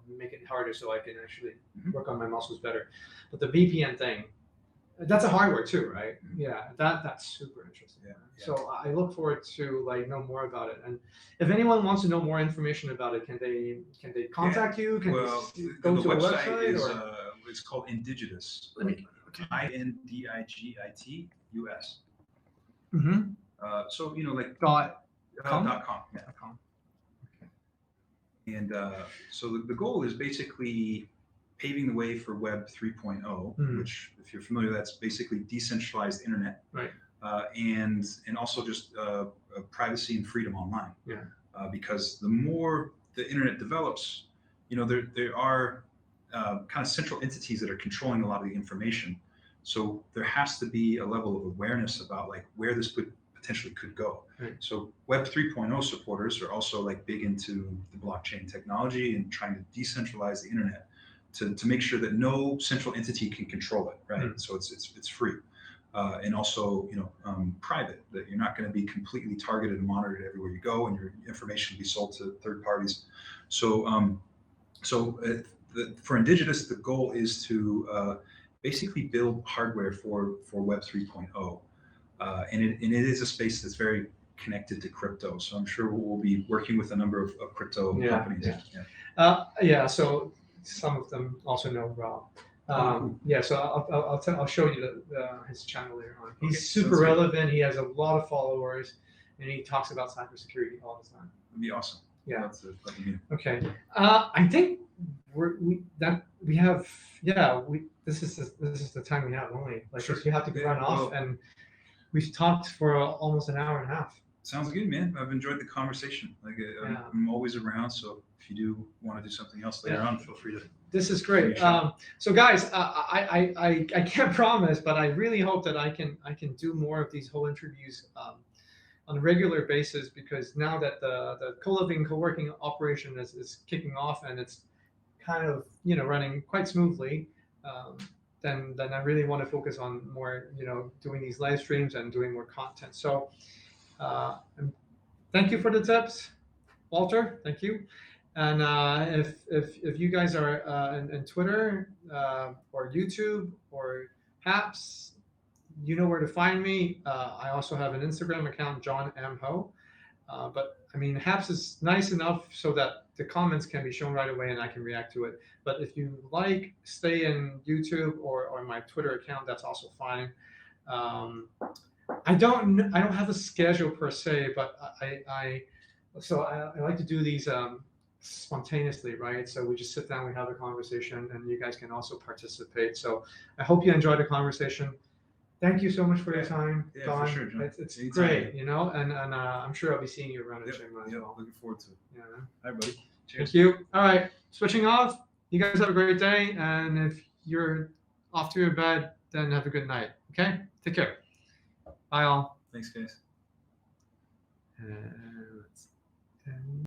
make it harder so I can actually work on my muscles better. But the VPN thing, that's a hardware too, right? Yeah, that's super interesting. Yeah. So I look forward to know more about it. And if anyone wants to know more information about it, can they contact you? Can they go to a website? It's called Indigitus. INDIGIT US. Mm-hmm. So like .com. Yeah. And so the goal is basically paving the way for Web 3.0, which, if you're familiar, that's basically decentralized internet, right? And also just privacy and freedom online. Yeah. Because the more the internet develops, there are kind of central entities that are controlling a lot of the information. So there has to be a level of awareness about where this potentially could go. Right. So Web 3.0 supporters are also big into the blockchain technology and trying to decentralize the internet to make sure that no central entity can control it, right? So it's free. And also, private, that you're not going to be completely targeted and monitored everywhere you go, and your information will be sold to third parties. So, for Indigenous, the goal is to basically build hardware for Web 3.0, and it is a space that's very connected to crypto. So I'm sure we'll be working with a number of crypto companies. So some of them also know Rob. So I'll show you his channel later on. He's super relevant. He has a lot of followers, and he talks about cybersecurity all the time. That'd be awesome. Yeah. Okay. I think this is the time we have only. Sure. You have to run off, and we've talked for almost an hour and a half. Sounds good, man. I've enjoyed the conversation. I'm always around, so if you do want to do something else later on, feel free to. This is great. So guys, I can't promise, but I really hope that I can do more of these whole interviews on a regular basis, because now that the co-living, co-working operation is kicking off and it's kind of running quite smoothly, then I really want to focus on more doing these live streams and doing more content. So thank you for the tips, Walter. Thank you. And if you guys are in Twitter or YouTube or Haps, you know where to find me. I also have an Instagram account, John M. Ho. But I mean, Haps is nice enough so that the comments can be shown right away and I can react to it. But if you stay in YouTube or my Twitter account, that's also fine. I don't have a schedule per se, but I like to do these spontaneously, right? So we just sit down, we have a conversation, and you guys can also participate. So I hope you enjoyed the conversation. Thank you so much for your time, Yeah, Don. for sure, John. It's Anytime. great, you know, and I'm sure I'll be seeing you around the Yep, Chiang Mai as yep, well. looking forward to it. Yeah. All right, buddy. Cheers. Thank you. All right, switching off. You guys have a great day, and if you're off to your bed, then have a good night. Okay, take care. Bye all. Thanks, guys. Uh, let's-